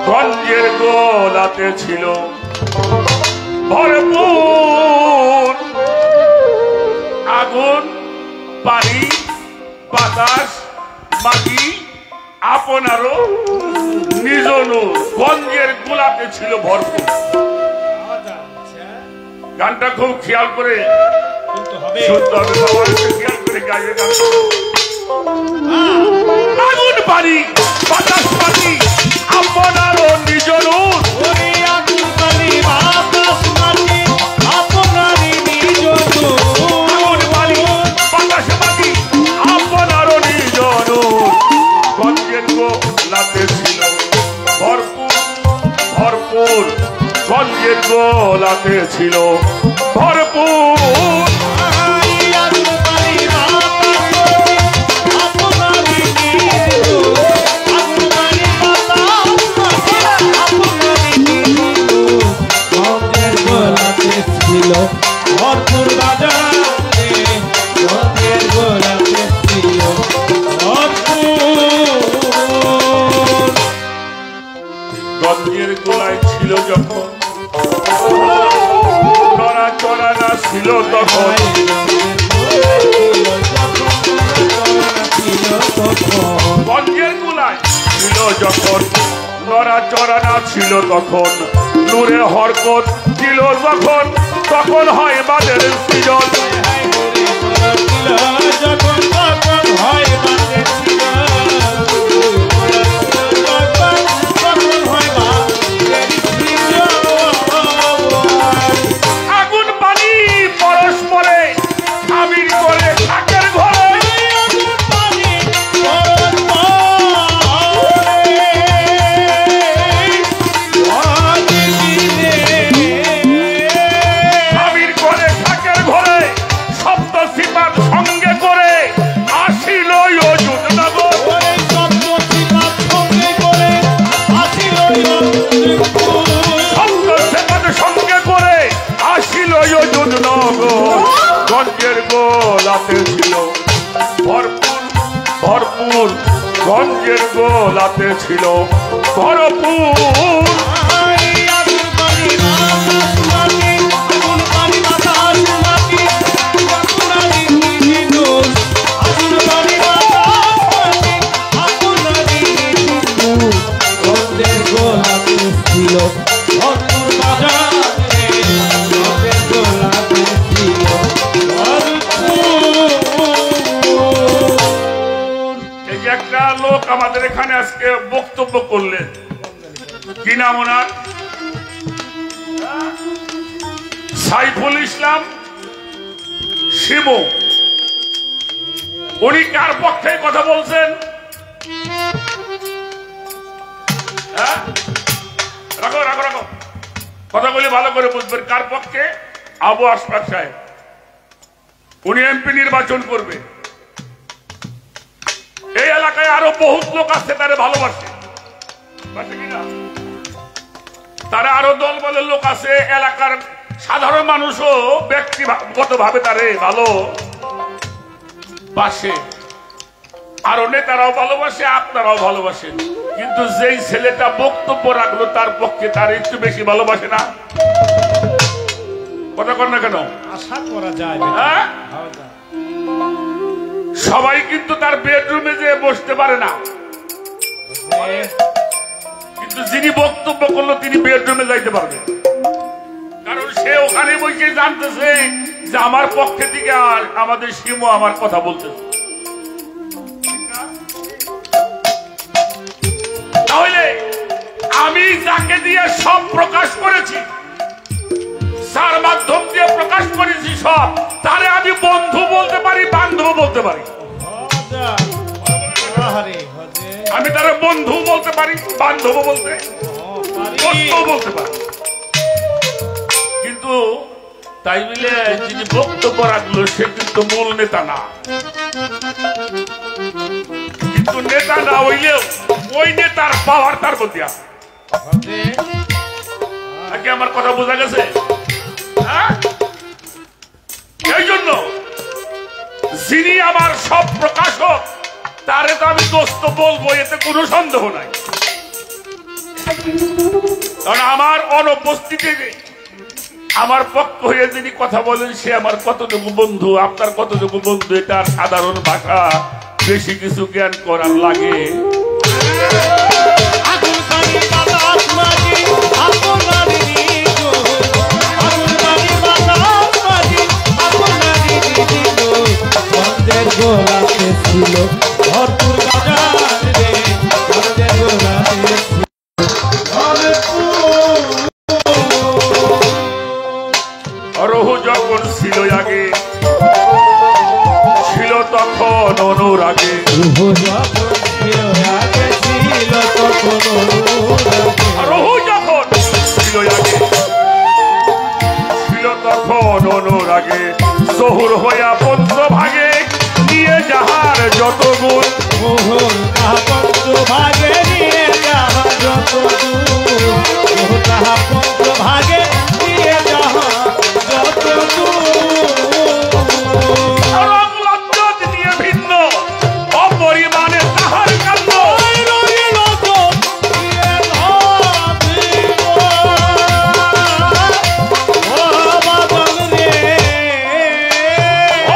গঞ্জের গোলাতে ছিল ভরপুর আগুন পানি বাতাস মাটি আপনারও নিজ গঞ্জের গোলাতে ছিল ভরপুর। গানটা খুব খেয়াল করে শুনতে হবে, সবাই খেয়াল করে গাইবে গানটা। আগুন পানি বাতাস মাটি আপনারও নিজ আগুন পানি বাতাস মাটি আপনারই নিজ আগুন পানি বাতাস মাটি আপনারও নিজ গঞ্জের গোলাতে ছিল ভরপুর ভরপুর গঞ্জের গোলাতে ছিল ভরপুর ভরপুর বাজারে গঞ্জের গোলাতে ছিল ভরপুর। গঞ্জের গোলায় ছিল যখন নড়াচড়া না ছিল তখন গঞ্জের গোলায় ছিল যখন নড়াচড়া না ছিল তখন নূরে হরকত ছিল যখন তখন হয় বাদের সৃজন যখন তখন হয় বাদের আগুন পানি পরস্পরে আবির করে থাকের ঘরে আবির করে থাকের ঘরে সপ্ত সীমার সঙ্গে করে আসিল অযুত নগর সপ্ত সীমার সঙ্গে করে আসিল অযুত নগর গঞ্জের গোলাতে ছিল ভরপুর ভরপুর গঞ্জের গোলাতে ছিল ভরপুর এই যে একটা লোক আমাদের এখানে আজকে বক্তব্য করলেন, কি নাম ওনার? সাইফুল ইসলাম শিমু। উনি কার পক্ষে কথা বলছেন? রাখো রাখো রাখো, কথাগুলি ভালো করে বুঝবেন। কার পক্ষে? আবু আশফাক সাহেব। উনি এমপি নির্বাচন করবে। এই এলাকায় আরো বহুত লোক আছে তারে ভালোবাসে, কিনা? তারা আরো দল বলের লোক আছে, এলাকার সাধারণ মানুষও ব্যক্তিগত ভাবে তারে ভালো বাসে, আরো নেতারাও ভালোবাসে, আপনারাও ভালোবাসেন। কিন্তু যেই ছেলেটা বক্তব্য রাখলো তার পক্ষে তার একটু বেশি ভালোবাসে না? কথা কর না কেন? আশা করা যায়। হ্যাঁ, সবাই কিন্তু তার বেডরুমে যে বসতে পারে না, কিন্তু যিনি বক্তব্য করলো তিনি বেডরুমে যাইতে পারবেন। কারণ সে ওখানে বসে জানতেছে যে আমার পক্ষে থেকে আমাদের শিমু আমার কথা বলতেছে। তাহলে আমি যাকে দিয়ে সব প্রকাশ করেছি, সার মাধ্যম দিয়ে প্রকাশ করেছি সব, তারে আমি বন্ধু বলতে পারি, বান্ধব বলতে পারি। আমি তারে বন্ধু বলতে পারি, বান্ধব বলতে বলতে পারি। কিন্তু তাই বলে যিনি বক্তব্য রাখলো সে কিন্তু মূল নেতা না। কিন্তু নেতা না হইলেও ওই নেতার পাওয়ার তার প্রতি আছে। আগে আমার কথা বোঝা গেছে? এই জন্য যিনি আমার সব প্রকাশক তারে তো আমি দোস্ত বলবো, এতে কোনো সন্দেহ নাই। কারণ আমার অনুপস্থিতিতে আমার পক্ষ হয়ে যিনি কথা বলেন সে আমার কতটুকু বন্ধু, আপনার কতটুকু বন্ধু, এটার সাধারণ ভাষা বেশি কিছু জ্ঞান করার লাগে। রহু যখন ছিল আগে, ছিল তখন অনুরাগে। রহু যখন ছিল আগে, ছিল তখন অনুরাগে। শহুর হইয়া পঞ্চভাগে নিয়ে যাহার যত গুণ, পঞ্চভাগে নিয়ে যাহার যত গুণ, পঞ্চভাগে নিয়ে যাহার যত রঙ দিয়ে ভিন্ন অপরিমাণে তাহার কাণ্ড।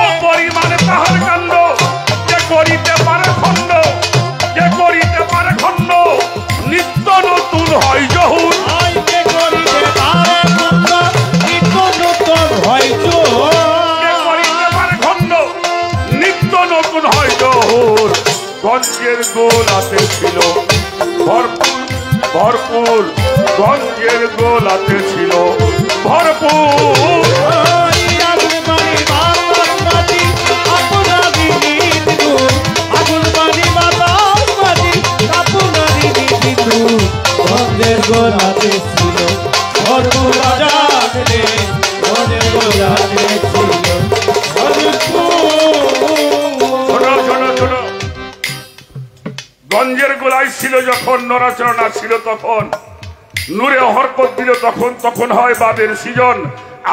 অপরিমাণে তাহার কাণ্ড, যে করিতে পারে খণ্ড, যে করিতে পারে খণ্ড, নিত্য নতুন হয় জহুর। গঞ্জের গোলাতে ছিল ভরপুর ভরপুর, গঞ্জের গোলাতে ছিল ভরপুর। গঞ্জের গোলাতে ছিল ভরপুর, গঞ্জের গোলায় ছিল যখন, নড়াচড়া ছিল তখন, নূরে হরকত দিল তখন, তখন হয় বাদের সৃজন।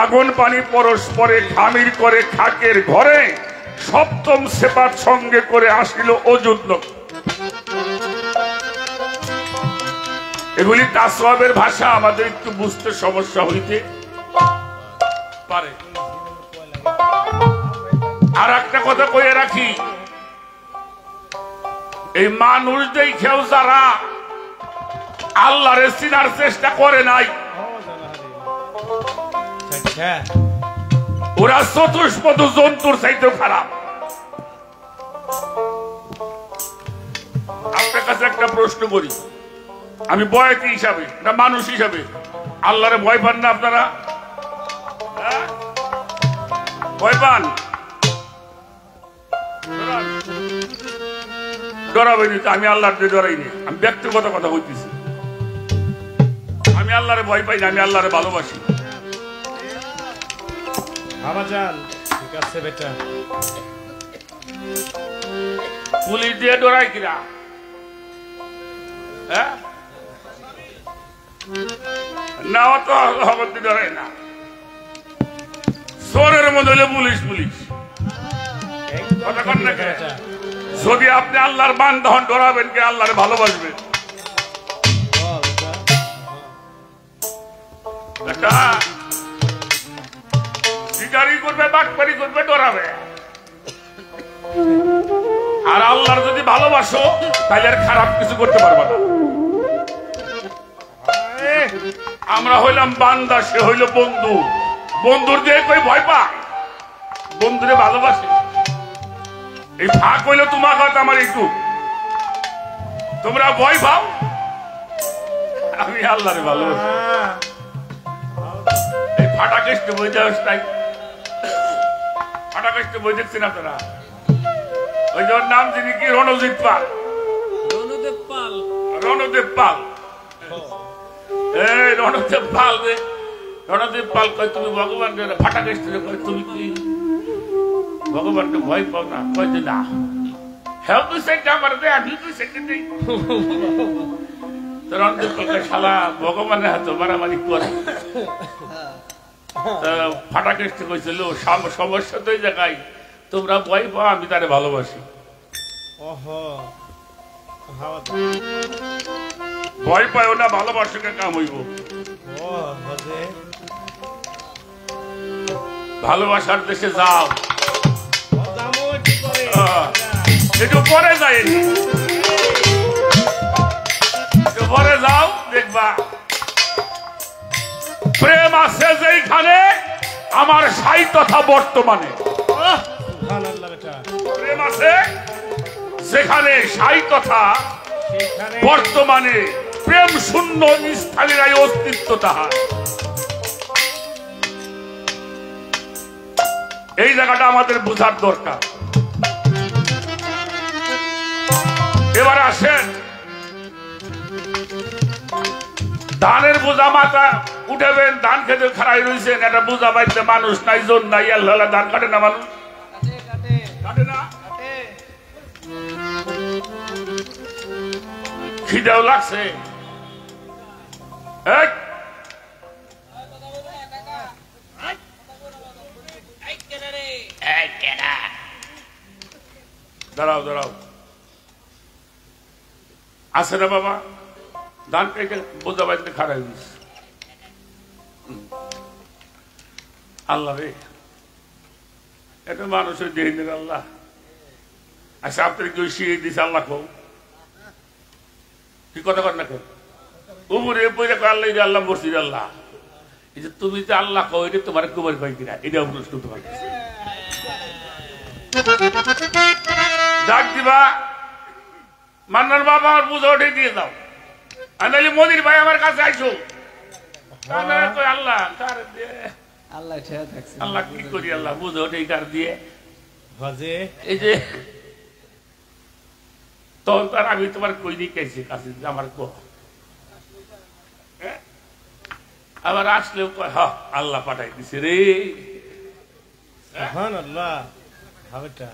আগুন পানি পরস্পরে খামির করে খাকের ঘরে, সপ্তম সেপাত সঙ্গে করে আসিল অযুগ্ন। এগুলি তাসওয়াবের ভাষা, আমাদের একটু বুঝতে সমস্যা হইতে পারে। আর একটা কথা কয়ে রাখি, এই মানুষ দেখেও যারা আল্লাহরে চিনার চেষ্টা করে নাই, ওরা চতুষ্পদ জন্তুর চাইতেও খারাপ। আপনার কাছে একটা প্রশ্ন করি, আমি বয়সী হিসাবে না মানুষ হিসাবে, আল্লাহরে ভয় পান না আপনারা? ভয় পান? ডরাবেনি তো, আমি আল্লাহর দিয়ে ডরাইনি, আমি ব্যক্তিগত কথা বলতেছি। আমি আল্লাহরে ভয় পাই না, আমি আল্লাহরে ভালোবাসি। ঠিক আছে বেটা, পুলিশ দিয়ে ডরাই কিনা? হ্যাঁ না, তো ডরাই না। চোরের মধ্যে হলে পুলিশ পুলিশ কথা কন না। যদি আপনি আল্লাহর বান্দা হন, ডরাবেন কে? আল্লাহরে ভালোবাসবেন। শিকারি করবে, বাটপারি করবে, ডরাবে। আর আল্লাহর যদি ভালোবাসো তাহলে আর খারাপ কিছু করতে পারবে না। আমরা হইলাম বান্দা, সে হইল বন্ধু। বন্ধুর দিয়ে কই ভয় পায়? বন্ধুরে ভালোবাসে। এই ফাঁক হইল তোমার কথা, আমার একটু তোমরা ভয় পাও। আমি আল্লাহরে ভালোবাসি। এই ফাটা কেষ্ট বই দেওয়াই ফাটা কেষ্ট বই দেখছেন আপনারা? ওই যার নাম যিনি কি রণজিৎ পাল, রণদেব পাল। এই রণদেব পাল রে, রণদেব পাল কয় তুমি ভগবান ফাটা কেষ্ট কয় তুমি কি ভগবানকে ভয় পাও না? কয় যে না, হ্যাঁ তুই সেটা আমার দে, আমি তুই সেটা নেই। রণদেব পাল কয় শালা ভগবানের হাতে মারামারি করে। ফাটা কেষ্ট কইছিল সমস্যা তো এই জায়গায়, তোমরা ভয় পাও, আমি তারে ভালোবাসি। ভয় পাও না, ভালোবাসাকে কাম হইব। ভালোবাসার দেশে যাও, একটু পরে যাই, একটু পরে যাও, দেখবা প্রেম আছে যেখানে আমার সাই তথা বর্তমানে। প্রেম আছে যেখানে সাই তথা বর্তমানে, প্রেম শূন্য স্থানীয় অস্তিত্ব তাহার। এই জায়গাটা আমাদের বোঝার দরকার। এবার আসেন, ধানের বোঝা মাথা উঠেবেন, ধান খেতে খারাই রয়েছেন, একটা বোঝা বাড়িতে মানুষ নাই, জোর নাই, আল্লাহ ধান কাটে না, মানুষ কাটে না। খিদেও লাগছে, দাঁড়াও দাঁড়াও, আছে না বাবা, ধান কেটে বোঝা বাড়িতে খারাই দিস। আল্লাহ রে, এটা মানুষের দেহিনের আল্লাহ। আচ্ছা আপনার কেউ শিখিয়ে দিছে আল্লাহ কো কি কথা কর না কেন? উপরে বইরে আল্লাহ আল্লাহ মসজিদ আল্লাহ, এই যে তুমি যে আল্লাহ কো এটা তোমার কুমার কয় কিনা, এটা প্রশ্ন তোমার কাছে। ডাক দিবা, মান্নার বাবা আমার বুঝা উঠে দিয়ে দাও, আর নাহলে মনির ভাই আমার কাছে আইসো। আল্লাহ কার দিয়ে, আল্লাহ কি করি, আল্লাহ বুঝা ওঠে কার দিয়ে। এই যে তখন তার আমি তোমার কই দিয়ে কেছি কাছে আমার কো, আবার আসলেও কয় হ আল্লাহ পাঠাই দিছে রে,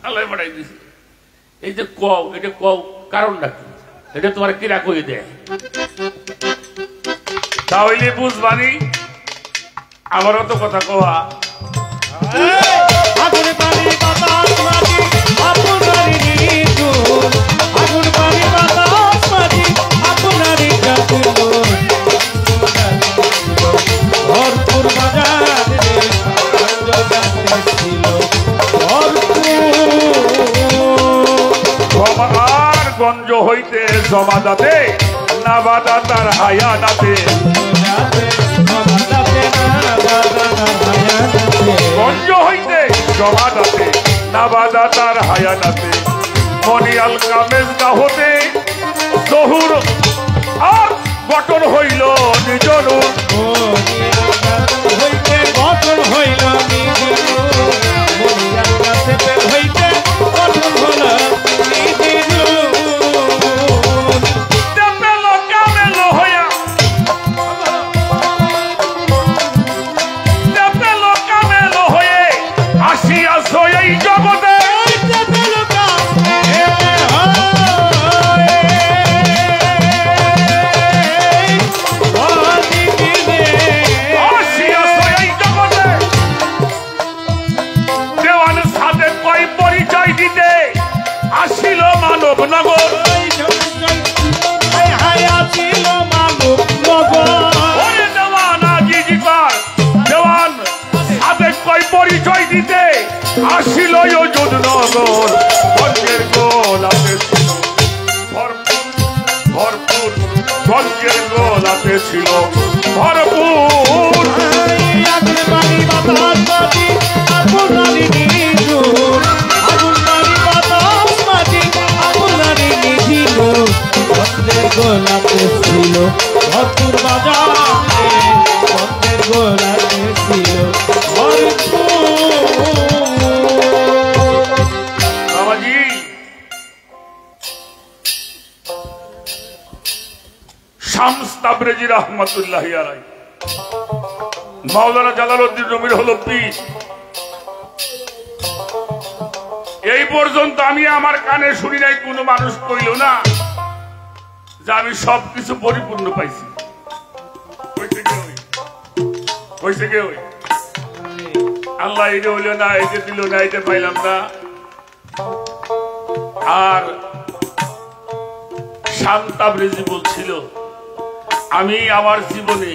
আল্লাহ পাঠাই দিছে। এই যে কও, এটা কও কারণটা কি, এটা তোমার কিরা কই দেয়, তাহলে বুঝবানি। আমারও তো কথা কওয়া, আগুন পানি বাতাস মাটি আপনারই নির্গুণ, আগুন পানি বাতাস মাটি আপনারই কাকুন, ভরপুর বাজার ছিল আর গঞ্জ হইতে জমাদাতে নাবাদা তার হায়ানাতে, গঞ্জ হইতে জমাদাতে নাবাদা তার হায়ানাতে, মনিয়াল কামেজগা হতে জহুর আর গঠন হইল নিজর, হইতে গঠন হইল নিজর, হইতে গঠন হল পরিচয় দিতে আসিল যোধনগর, গঞ্জের গোলাতে ছিল ভরপুর, ভরপুর গঞ্জের গোলাতে ছিল ভরপুর। আগুন পানি বাতাস মাটি আপনারই নির্গুণ, আগুন পানি বাতাস মাটি আপনারই নির্গুণ, গঞ্জের গোলাতে ছিল ভরপুর তাবরেজি রহমাতুল্লাহি আলাইহি, মাওলানা জালালউদ্দিন রুমির হলো পীর। এই পর্যন্ত আমি আমার কানে শুনি নাই কোনো মানুষ কইল না যে আমি সবকিছু পরিপূর্ণ পাইছি। কইছে কে ওই আল্লাহ এটা হইল না, এটা দিল না, এটা পাইলাম না। আর শাম তাবরেজি বলছিল আমি আমার জীবনে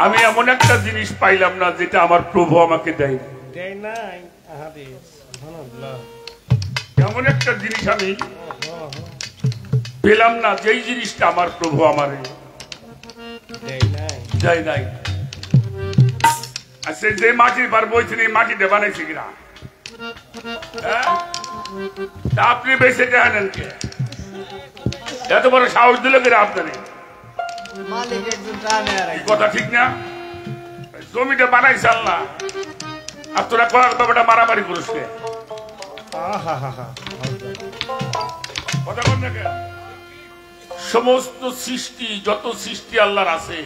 আমি এমন একটা জিনিস পাইলাম না যেটা আমার প্রভু আমাকে দেয়। দেয় নাই আহারে সুবহানাল্লাহ। এমন একটা জিনিস আমি পেলাম না যেই জিনিসটা আমার প্রভু আমারে দেয় নাই। দেয় নাই। আচ্ছা যে মাটির বার বইছেন এই মাটিটা বানাইছে কিনা? হ্যাঁ? তা আপনি বেঁচে দেন কে? এত বড় সাহস দিল কিনা আপনারে? মালিক একজন জানে আর এই কথা ঠিক না? জমিটা বানাইছে আল্লাহ, আর তোরা করার ব্যাপারটা মারামারি করিস কে? আহাহাহা। কথা বল না কেন? সমস্ত সৃষ্টি, যত সৃষ্টি আল্লাহর আছে,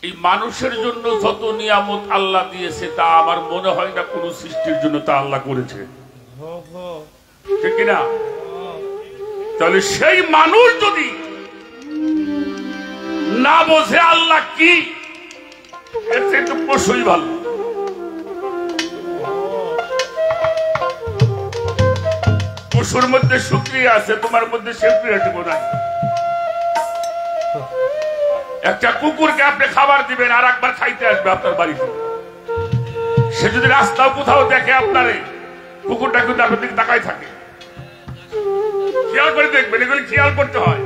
এই মানুষের জন্য যত নিয়ামত আল্লাহ দিয়েছে তা আমার মনে হয় না কোন সৃষ্টির জন্য তা আল্লাহ করেছে, হো হো। ঠিক কিনা? তাহলে সেই মানুষ যদি না বোঝে আল্লাহ কি, এর চেয়ে একটু পশুই ভালো। পশুর মধ্যে শুকরিয়া আছে, তোমার মধ্যে শুকরিয়াটুকু নাই। একটা কুকুরকে আপনি খাবার দিবেন, আর একবার খাইতে আসবে আপনার বাড়িতে। সে যদি রাস্তাও কোথাও দেখে আপনারে, কুকুরটা কিন্তু আপনার দিকে তাকাই থাকে। খেয়াল করে দেখবেন, এগুলি খেয়াল করতে হয়।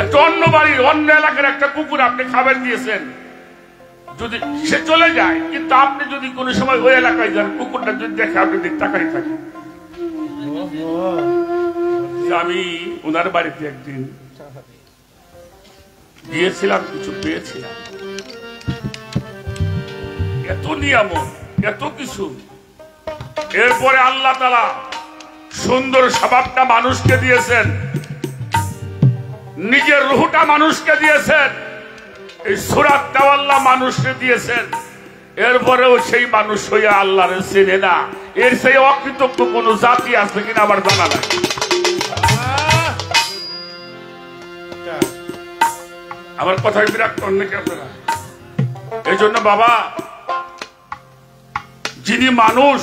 একটা অন্য বাড়ির অন্য এলাকার একটা কুকুর আপনি খাবার দিয়েছেন, যদি সে চলে যায়, কিন্তু আপনি যদি কোন সময় ওই এলাকায় যান, কুকুরটা যদি দেখে আপনার দিকে তাকাই থাকে। আমি ওনার বাড়িতে একদিন গিয়েছিলাম, কিছু পেয়েছিলাম, এত নিয়ামত, এত কিছু। এরপরে আল্লাহ তাআলা সুন্দর স্বভাবটা মানুষকে দিয়েছেন, নিজের রূহটা মানুষকে দিয়েছেন, এই সূরাতটাও আল্লাহ মানুষকে দিয়েছেন। এরপরেও সেই মানুষ হইয়া আল্লাহরে চেনে না। এর সেই অকৃতজ্ঞ কোন জাতি আছে কিনা আমার জানা নাই। আমার কথায় বিরাট করলে কি আপনারা? এই জন্য বাবা, যিনি মানুষ,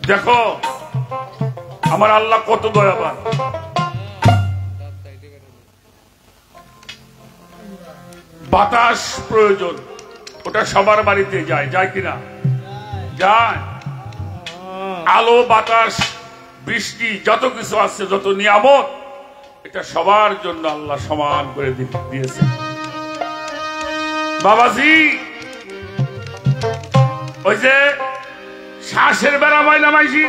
দেখো আমার আল্লাহ কত দয়াবান। বাতাস প্রয়োজন, ওটা সবার বাড়িতে যায়, যায় কিনা? যায়। আলো, বাতাস, বৃষ্টি, যত কিছু আছে, যত নিয়ামত, এটা সবার জন্য আল্লাহ সমান করে দিয়েছে। বাবাজি, ওই যে শ্বাসের বেড়া ময়না মাইছি,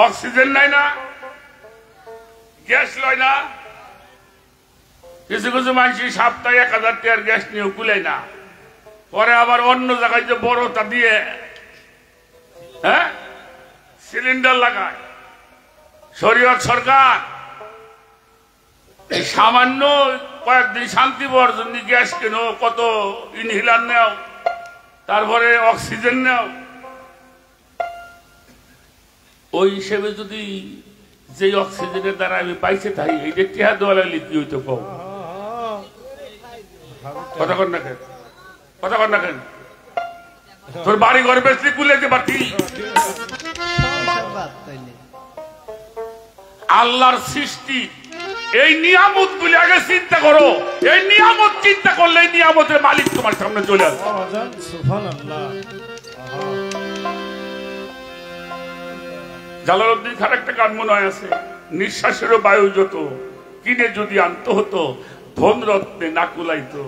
অক্সিজেন নাই না, গ্যাস লয় না, কিছু কিছু মানুষ সপ্তাহে 1000 টাকার গ্যাস নিয়ে কুলাই না, পরে আবার অন্য জায়গায় যে বড়টা দিয়ে সিলিন্ডার লাগায়। শরীয়ত সরকার এই সামান্য কয়েকদিন শান্তি পাওয়ার জন্য গ্যাস কেন, কত ইনহেলার নেও, তারপরে অক্সিজেন নেও। ওই হিসেবে যদি যে অক্সিজেনের দ্বারা আমি পাইছে থাকি, এই যে টিহা দেওয়া লাগলে কি হইতো কও? কথা কর না কেন? কথা কর না কেন? তোর বাড়ি ঘর বেশি কুলেতে পারতি। আল্লাহর সৃষ্টি, এই নিয়ামত গুলি আগে চিন্তা করো। এই নিয়ামত চিন্তা করলে এই নিয়ামতের মালিক তোমার সামনে চলে আসবে। সুবহানাল্লাহ। জালালউদ্দিন খান একটা গান মনে হয় আছে, নিঃশ্বাসেরও বায়ু যত কিনে যদি আনতে হতো, ধন রত্নে না কুলাইতো।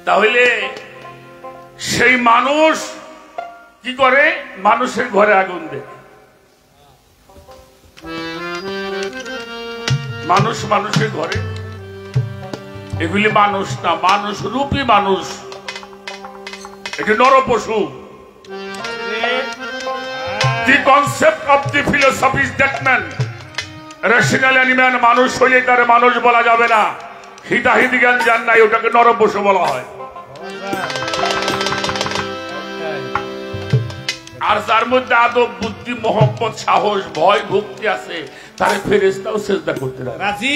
তাহলে সেই মানুষ কি করে? মানুষের ঘরে আগুন দেয়। মানুষ মানুষের ঘরে, এগুলি মানুষ না, মানুষ রূপী মানুষ, এটি নর পশু। দি concept of the philosophy is that man rational animal, মানুষ হইলে তার মানুষ বলা যাবে না, হিতাহিত জ্ঞান জান নাই, ওটাকে নরম পশু বলা হয়। আর যার মধ্যে আদব, বুদ্ধি, মহব্বত, সাহস, ভয়, ভক্তি আছে, তারে ফেরেশতাও সিজদা করতে রাজি। রাজি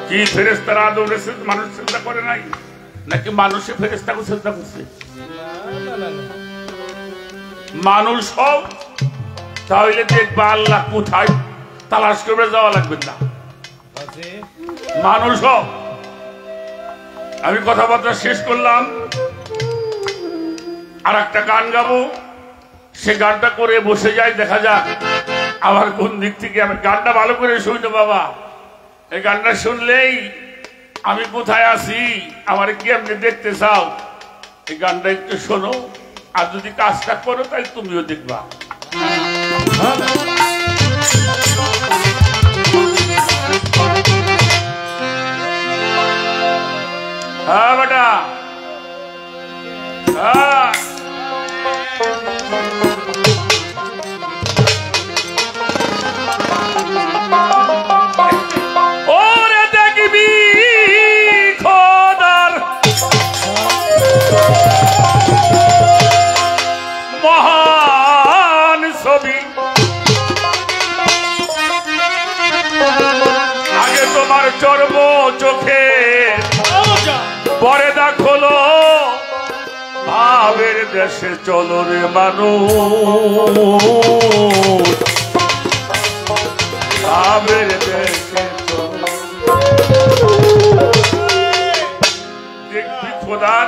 কি ফেরেশতারা আদব মানুষ সিজদা করে নাই, নাকি মানুষে ফেরেশতাকে সিজদা করছে? মানুষ সব, তাহলে দেখবা আল্লাহ কোথায়, তালাশ করে যাওয়া লাগবে না। মানুষ সব। আমি কথাবার্তা শেষ করলাম, আর একটা গান গাবো, সে গানটা করে বসে যাই, দেখা যাক আমার কোন দিক থেকে। আমি গানটা ভালো করে শুনতে বাবা, এই গানটা শুনলেই আমি কোথায় আছি, আমার কি আপনি দেখতে চাও, এই গানটা একটু শোনো, আর যদি কাজটা করো তাহলে তুমিও দেখবা। হ্যাঁ বেটা, হ্যাঁ ওরে দেখবি খোদার মহান ছবি, আগে তোমার চর্ম চোখে পরে দেখলো, ভাবের দেশে চলো রে মানুষ, ভাবের দেশে চলো। দেখবি খোদার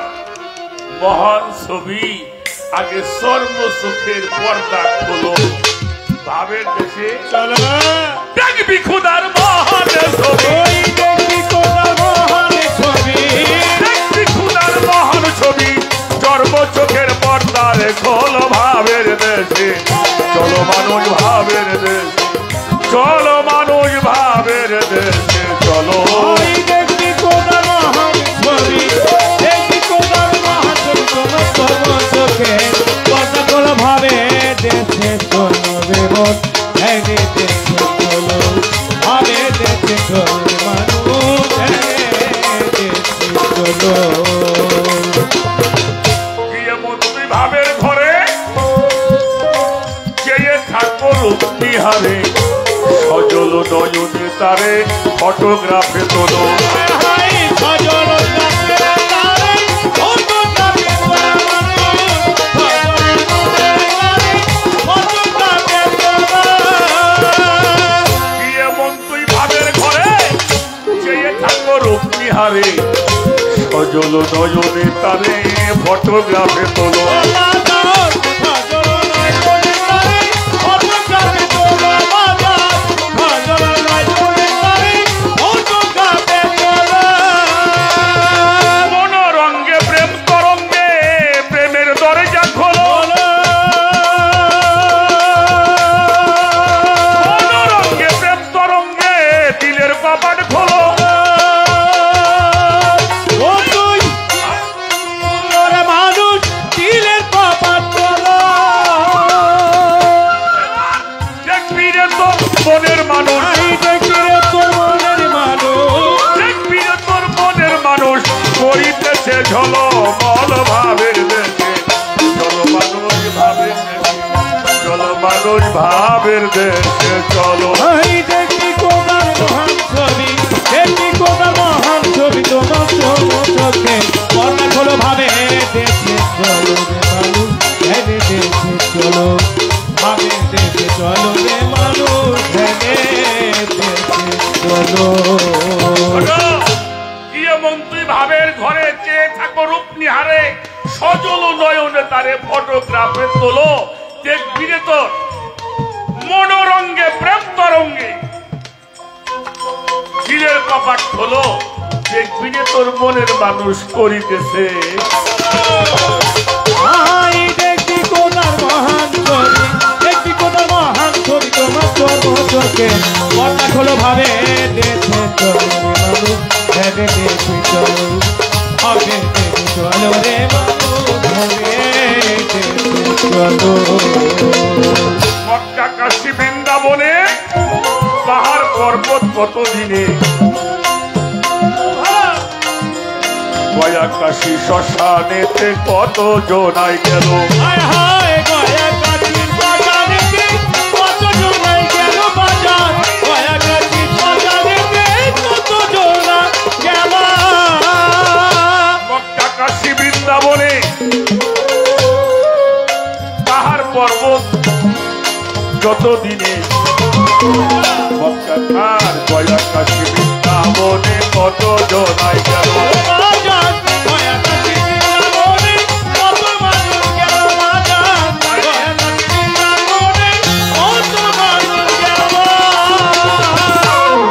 মহান ছবি, আগে চর্ম চোখের পর্দা খোলো, ভাবের দেশে চলো। দেখবি খোদার মহান ছবি, দেখবি খোদার মহান ছবি, দেখবি খোদার মহান ছবি, চর্ম চোখের পর্দার খোলো, ভাবের দেশে চলো মানুষ, ভাবের দেশে চলো মানুষ, ভাবের দেশে চলো। দেখবি খোদার মহান ছবি, দেখবি খোদার মহান ছবি, তোমার চর্ম চোখে পর্দা খোলো, ভাবের দেশে চলো রে মন, এই দেশে চলো, ভাবের দেশে চলো মানুষ, এই দেশে চলো। ভাবের ঘরে চেয়ে থাকো রূপনিহারে, সজল নয়নে তারে ফটোগ্রাফে তোলো, এমন তুই ভাবের ঘরে চেয়ে থাকো রূপনিহারে, সজল নয়নে তারে ফটোগ্রাফে তোলো। মনোরঙ্গে প্রেম তরঙ্গে প্রেমের দরজা খোলো, মনোরঙ্গে প্রেম তরঙ্গে দিলের কপাট খোলো, মানুষ দিলের কপাট খোলো। দেখবি রে তোর মনের মানুষ, দেখবি রে তোর মনের মানুষ, দেখবি রে তোর মনের মানুষ, করিতেছে ঝলো মল, ভাবের দেশে চলো মানুষ, ভাবের দেশে চলো মানুষ, ভাবের দেশে চলো। দেখবি কোদার মহান ছবি, দেখবি কোদার মহান ছবি, তোমার চর্ম চোখে পর্দা খোলো, ভাবে দেশে চলো রে মানুষ, এই দেশে চলো, ভাবে দেশে চলো রে মানুষ, এই দেশে চলো। কি এমন তুই ভাবের ঘরে চেয়ে থাকো রূপনিহারে, সজল নয়নে তারে ফটোগ্রাফে তোলো, দেখবি রে তোর মনোরঙ্গে প্রেম তরঙ্গে দিলের কপাট খোলো, দেখবি রে তোর মনের মানুষ করিতেছে। দেখবি কোদার মহান ছবি, দেখবি কোদার মহান ছবি, তোমার চর্ম চোখে পর্দা খোলো, ভাবে দেশে চলো রে মানুষ, ভেবে দেশে চলো, ভাবে দেশে চলো রে মানুষ, ভাবে দেশে চলো। মক্কা কাশী বৃন্দাবনে পাহাড় পর্বত কত দিনে, গয়া কাশী শ্মশানেতে কত জনাই গেল। হায় হায় গয়া কাশী শ্মশানেতে কত জনাই গেল বাজার, গয়া কাশী শ্মশানেতে কত জনা গেল। মক্কা কাশী বৃন্দাবনে পাহাড় পর্বত যত দিনে, মক্কা আর গয়া কাশী বৃন্দাবনে কত জনাই গেল। বাজার গয়া কাশী বৃন্দাবনে কত মানুষ গেল বাজার, গয়া কাশী বৃন্দাবনে কত মানুষ গেল।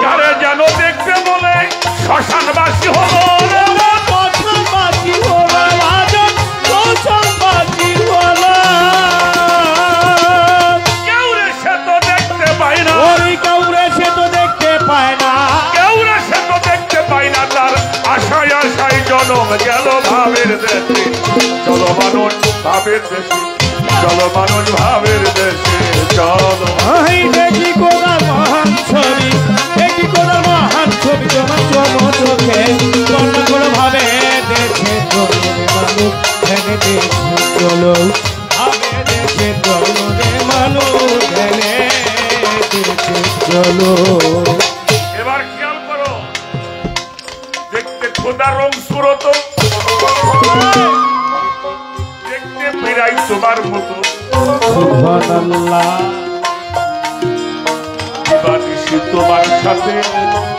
যারা যেন দেখতে বলে শ্মশানবাসী হলো রে। শ্মশানবাসী হলো বাজার, শ্মশানবাসী হলো। কেউ রে সে তো দেখতে পায় না, ওই কাউরে সে তো দেখতে পায় না, কেউ রে সে তো দেখতে পায় না। তার আশায় আশায় জনম গেল ভাবের দেশে। চলো মানুষ ভাবের দেশে, চলো মানুষ ভাবের দেশে চলো। এই দেখি কোদার মহান ছবি, দেখি কোদার মহান ছবি তোমার চোখে কন্যা করে ভাবে দেখে চলো রে মানুষ, ভেঙে দেখে চলো ভাবে দেখে চলো রে মানুষ, ভেঙে দেখে চলো। এবার খেয়াল করো, দেখতে খোদা রং সুরত, দেখতে বিরাই তোমার মতো। সুবহানাল্লাহ। দিবানিশি তোমার সাথে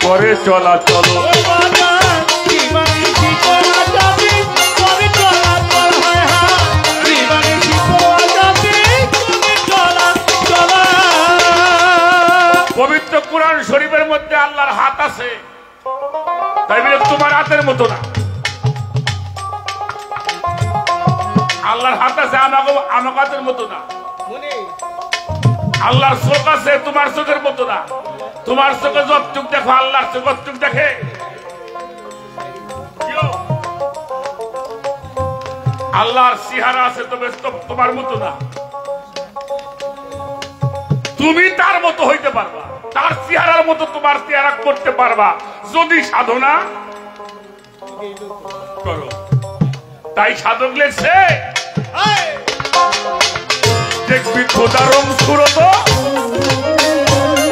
করে চলা চলো। ওই বাজার দিবানিশি করা যাবে, করে চলাচল হয় হ্যাঁ, দিবানিশি করা যাবে, করে চলাচল। পবিত্র কুরআন শরীফের মধ্যে আল্লাহর হাত আছে, তাই বলে তোমার হাতের মতো না। আল্লাহর হাত আছে, আমার হাতের মতো না। আল্লাহর চোখ আছে, তোমার চোখের মতো না। তোমার চোখে যতটুক দেখো, আল্লাহর চোখ ততটুক দেখে। আল্লাহর চেহারা আছে, তবে তোমার মতো না। তুমি তার মতো হইতে পারবা, তার চেহারার মতো তোমার চেহারা করতে পারবা যদি সাধনা করো। তাই সাধক লেগছে দেখবি খোদা রং সুরত,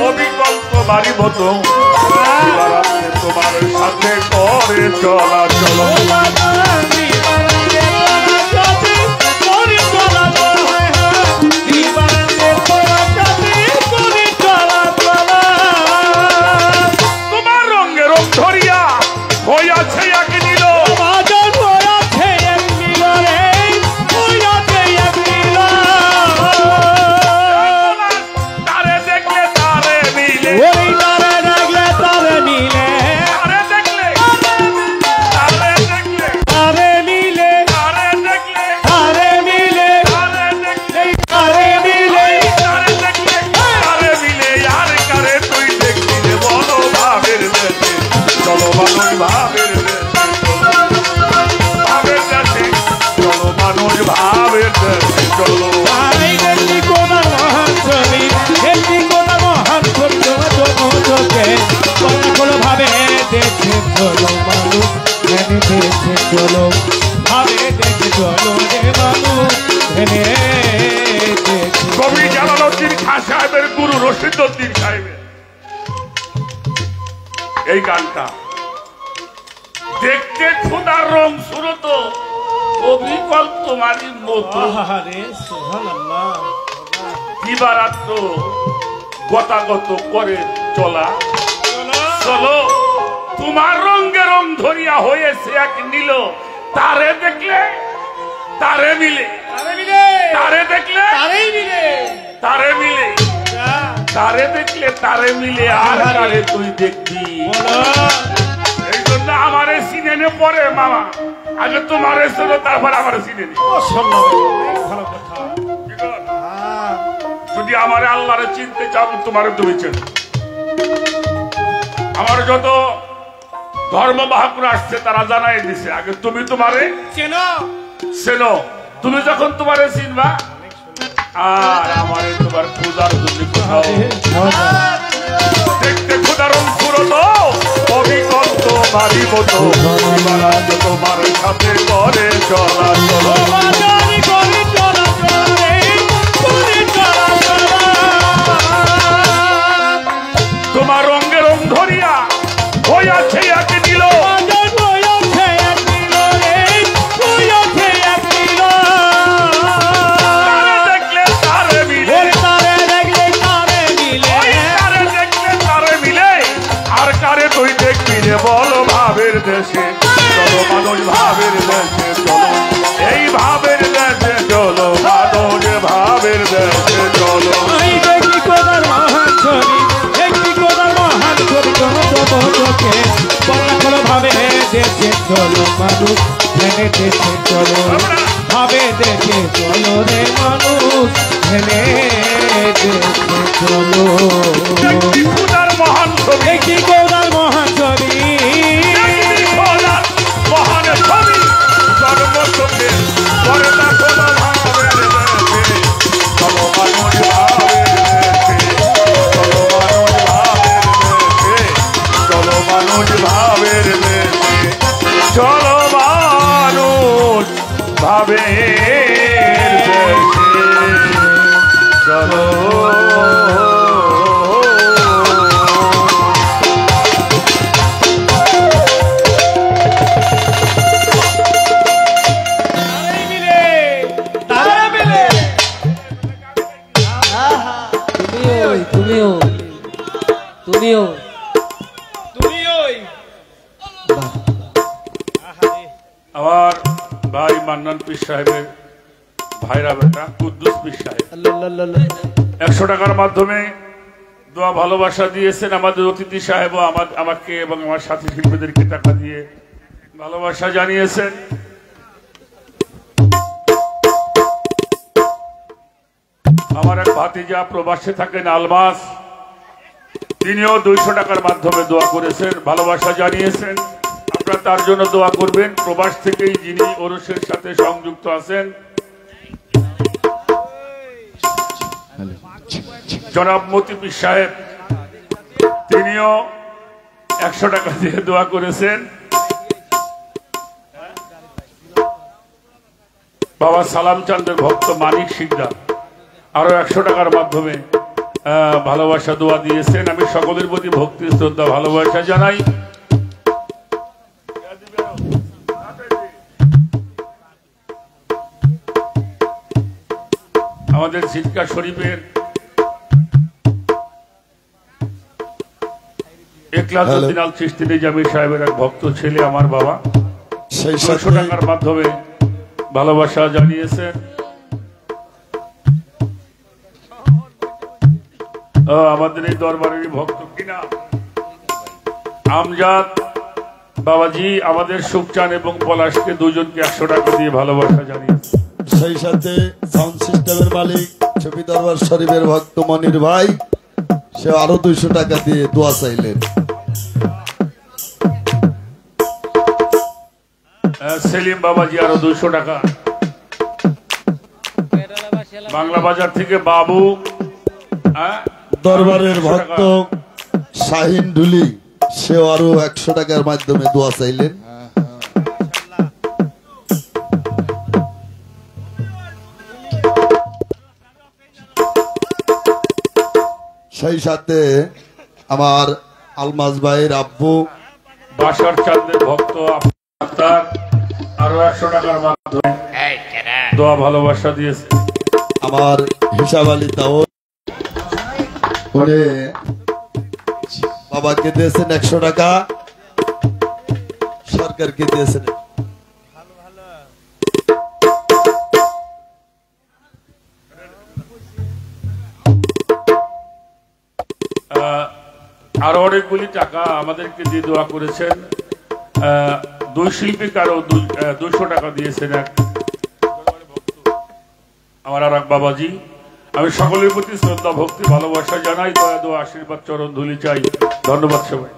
অবিকল্প বাড়ি মতো তোমার সাথে করে চলা চলো। তোমার রঙে রং ধরিয়া হইয়াছে এক নীল, তারে দেখলে তারে মিলে, তারে দেখলে তারে মিলে, তারে দেখলে তারে দেখলে, তারে মিলে, তারে দেখলে তারে মিলে। আর কারে তুই দেখলি রে বলো ভাবের দেশে, চলো মানুষ ভাবের দেশে, ভাবের দেশে চলো মানুষ ভাবের দেশে চলো। ভাবে দেখে চলো মানুষ, ভেবে দেখে চলো, ভাবে দেখে চলো রে মানুষ, ভেবে দেখে। কবি জালালউদ্দিন খান সাহেবের গুরু রশিদউদ্দিন সাহেবের এই গানটা, দেখতে খোদার রং সুরত, অবিকল্প তোমারই মতো। আহারে সুবহানাল্লাহ। দিবারাত্র গতাগত করে চলা চলো, তোমার রঙে রং ধরিয়া হয়েছে এক নীল, তারে দেখলে তারে মিলে, তারে দেখলে তারে মিলে, তারে দেখলে তারে মিলে। আর কারে তুই দেখবি, এই জন্য আমারে চিনে নে পরে মামা, আগে তোমারে ছিল তারপর আমারে চিনে নে। ভালো কথা। যদি আমারে আল্লাহরে চিনতে চাও, তোমারে তুমি চেনো। আমার যত ধর্ম বাহকুরা আসছে তারা জানাই দিছে, আগে তুমি তোমারে চেনো। চেনো। তুমি যখন তোমারে চিনবা, আর আমার তোমার পূজার জন্য কোথাও দেখতে ক্ষুদার অঙ্কুর অবিকল্প বাড়ি মতো তোমার সাথে করে চলাচল তোমার রঙে রং ধরিয়া হইয়াছে একে দিল বলো ভাবের দেশে চলো মানুষ ভাবের দেশে চলো এই ভাবের দেশে চলো মানুষ ভাবের দেশে চলো ভাবে দেশে চলো মানুষ ভেঙে দেশে চলো ভাবে দেশে চলো রে মানুষ ভেঙে দেশে চলো মহান ছবি একটি গোদার মহান ছবি মহান ছবি জন্মচোখে করে দেখো ভাবের দেশে চলো মানুষ ভাবের দেশে চলো মানুষ ভাবের দেশে চলো মানুষ ভাবের দেশে চলো মানুষ ভাবের দেশে চলো আমার ভাই মান্নান পীর সাহেবের ভাইরা বেটা কুদ্দুস পীর সাহেব 100 টাকার মাধ্যমে দোয়া ভালোবাসা দিয়েছেন। আমাদের অতিথি সাহেবও আমাকে এবং আমার সাথী শিল্পীদেরকে টাকা দিয়ে ভালোবাসা জানিয়েছেন। আমার এক ভাতিজা প্রবাসে থাকেন আলমাস, তিনিও 200 টাকার মাধ্যমে দোয়া করেছেন, ভালোবাসা জানিয়েছেন। আপনারা তার জন্য দোয়া করবেন। প্রবাস থেকেই যিনি ওরসের সাথে সংযুক্ত আছেন জনাব মতি পীর সাহেব, তিনিও 100 টাকা দিয়ে দোয়া করেছেন। বাবা সালাম চান্দের ভক্ত মানিক সিকদার আরো 100 টাকার মাধ্যমে ভালোবাসা দোয়া দিয়েছেন। আমি সকলের প্রতি ভক্তি শ্রদ্ধা ভালোবাসা জানাই। আমাদের সিটকা শরীফের ইখলাসউদ্দিন আল চিশতি নিজামী সাহেবের এক ভক্ত ছেলে আমার বাবা, 600 টাকার মাধ্যমে ভালোবাসা জানিয়েছেন। আমাদের এই দরবারের ভক্ত কিনা আমজাদ বাবাজি আমাদের সুখচান এবং পলাশকে দুজনকে 100 টাকা দিয়ে ভালোবাসা জানিয়েছে। সেই সাথে সাউন্ড সিস্টেমের মালিক ছবি দরবার শরীফের ভক্ত মনির ভাই, সে আরো 200 টাকা দিয়ে দোয়া চাইলেন। সেলিম বাবাজি আরো 200 টাকা। বাংলা বাজার থেকে বাবু দরবারের ভক্ত শাহিন ঢুলি, সে আরো 100 টাকার মাধ্যমে দোয়া চাইলেন। সেই সাথে আমার আলমাজ ভাইয়ের আব্বু বাসার চাঁদের ভক্ত আপনার আরো 100 টাকার মাধ্যমে দোয়া ভালোবাসা দিয়েছে। আমার হিসাব আলী তাও উনি বাবাকে দিয়েছেন 100 টাকা, সরকারকে দিয়েছেন। আরো অনেকগুলি টাকা আমাদেরকে দিয়ে দোয়া করেছেন। 2 শিল্পীকে আরো 200 টাকা দিয়েছেন আমার আর এক বাবাজি। আমি সকলের প্রতি শ্রদ্ধা ভক্তি ভালোবাসা জানাই, দয়া দোয়া আশীর্বাদ চরণ ধুলি চাই। ধন্যবাদ সবাই।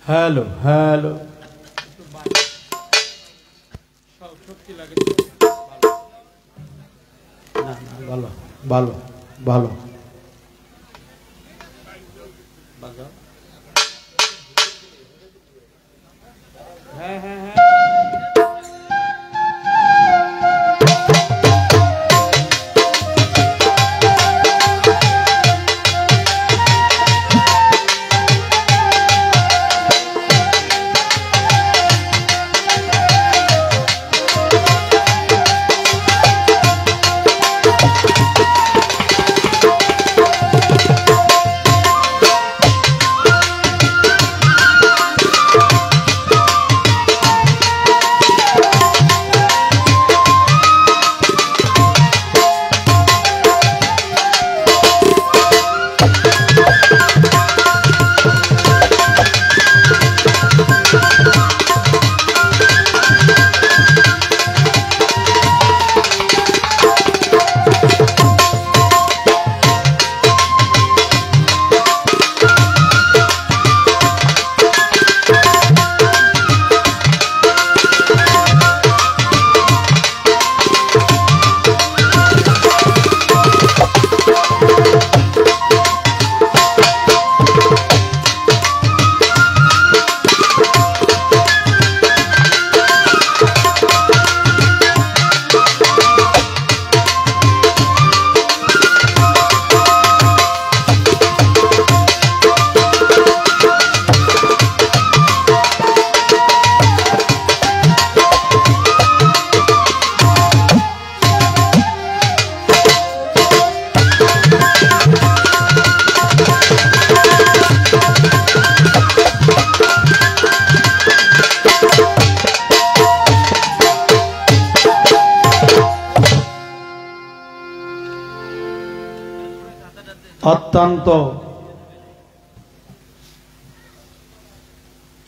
হ্যালো হ্যালো না না ভালো ভালো ভালো হ্যাঁ হ্যাঁ হ্যাঁ অত্যন্ত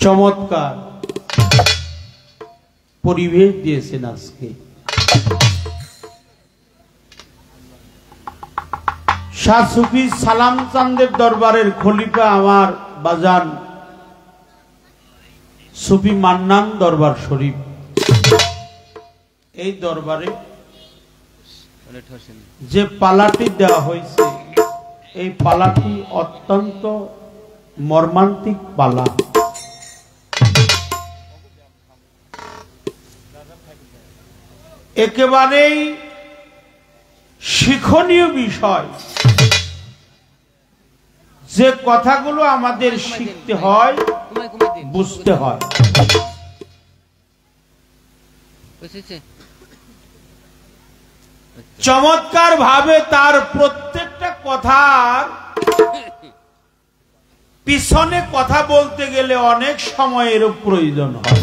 চমৎকার পরিবেশ দিয়েছেন আজকে। শাহ সুফি সালাম চান্দের দরবারের খলিফা আমার বাজান সুফি মান্নান দরবার শরীফ, এই দরবারে যে পালাটি দেওয়া হয়েছে এই পালাটি অত্যন্ত মর্মান্তিক পালা। একেবারেই শিক্ষণীয় বিষয়, যে কথাগুলো আমাদের শিখতে হয়, বুঝতে হয়। চমৎকার ভাবে তার প্রত্যেকটা কথার পিছনে কথা বলতে গেলে অনেক সময়ের প্রয়োজন হয়।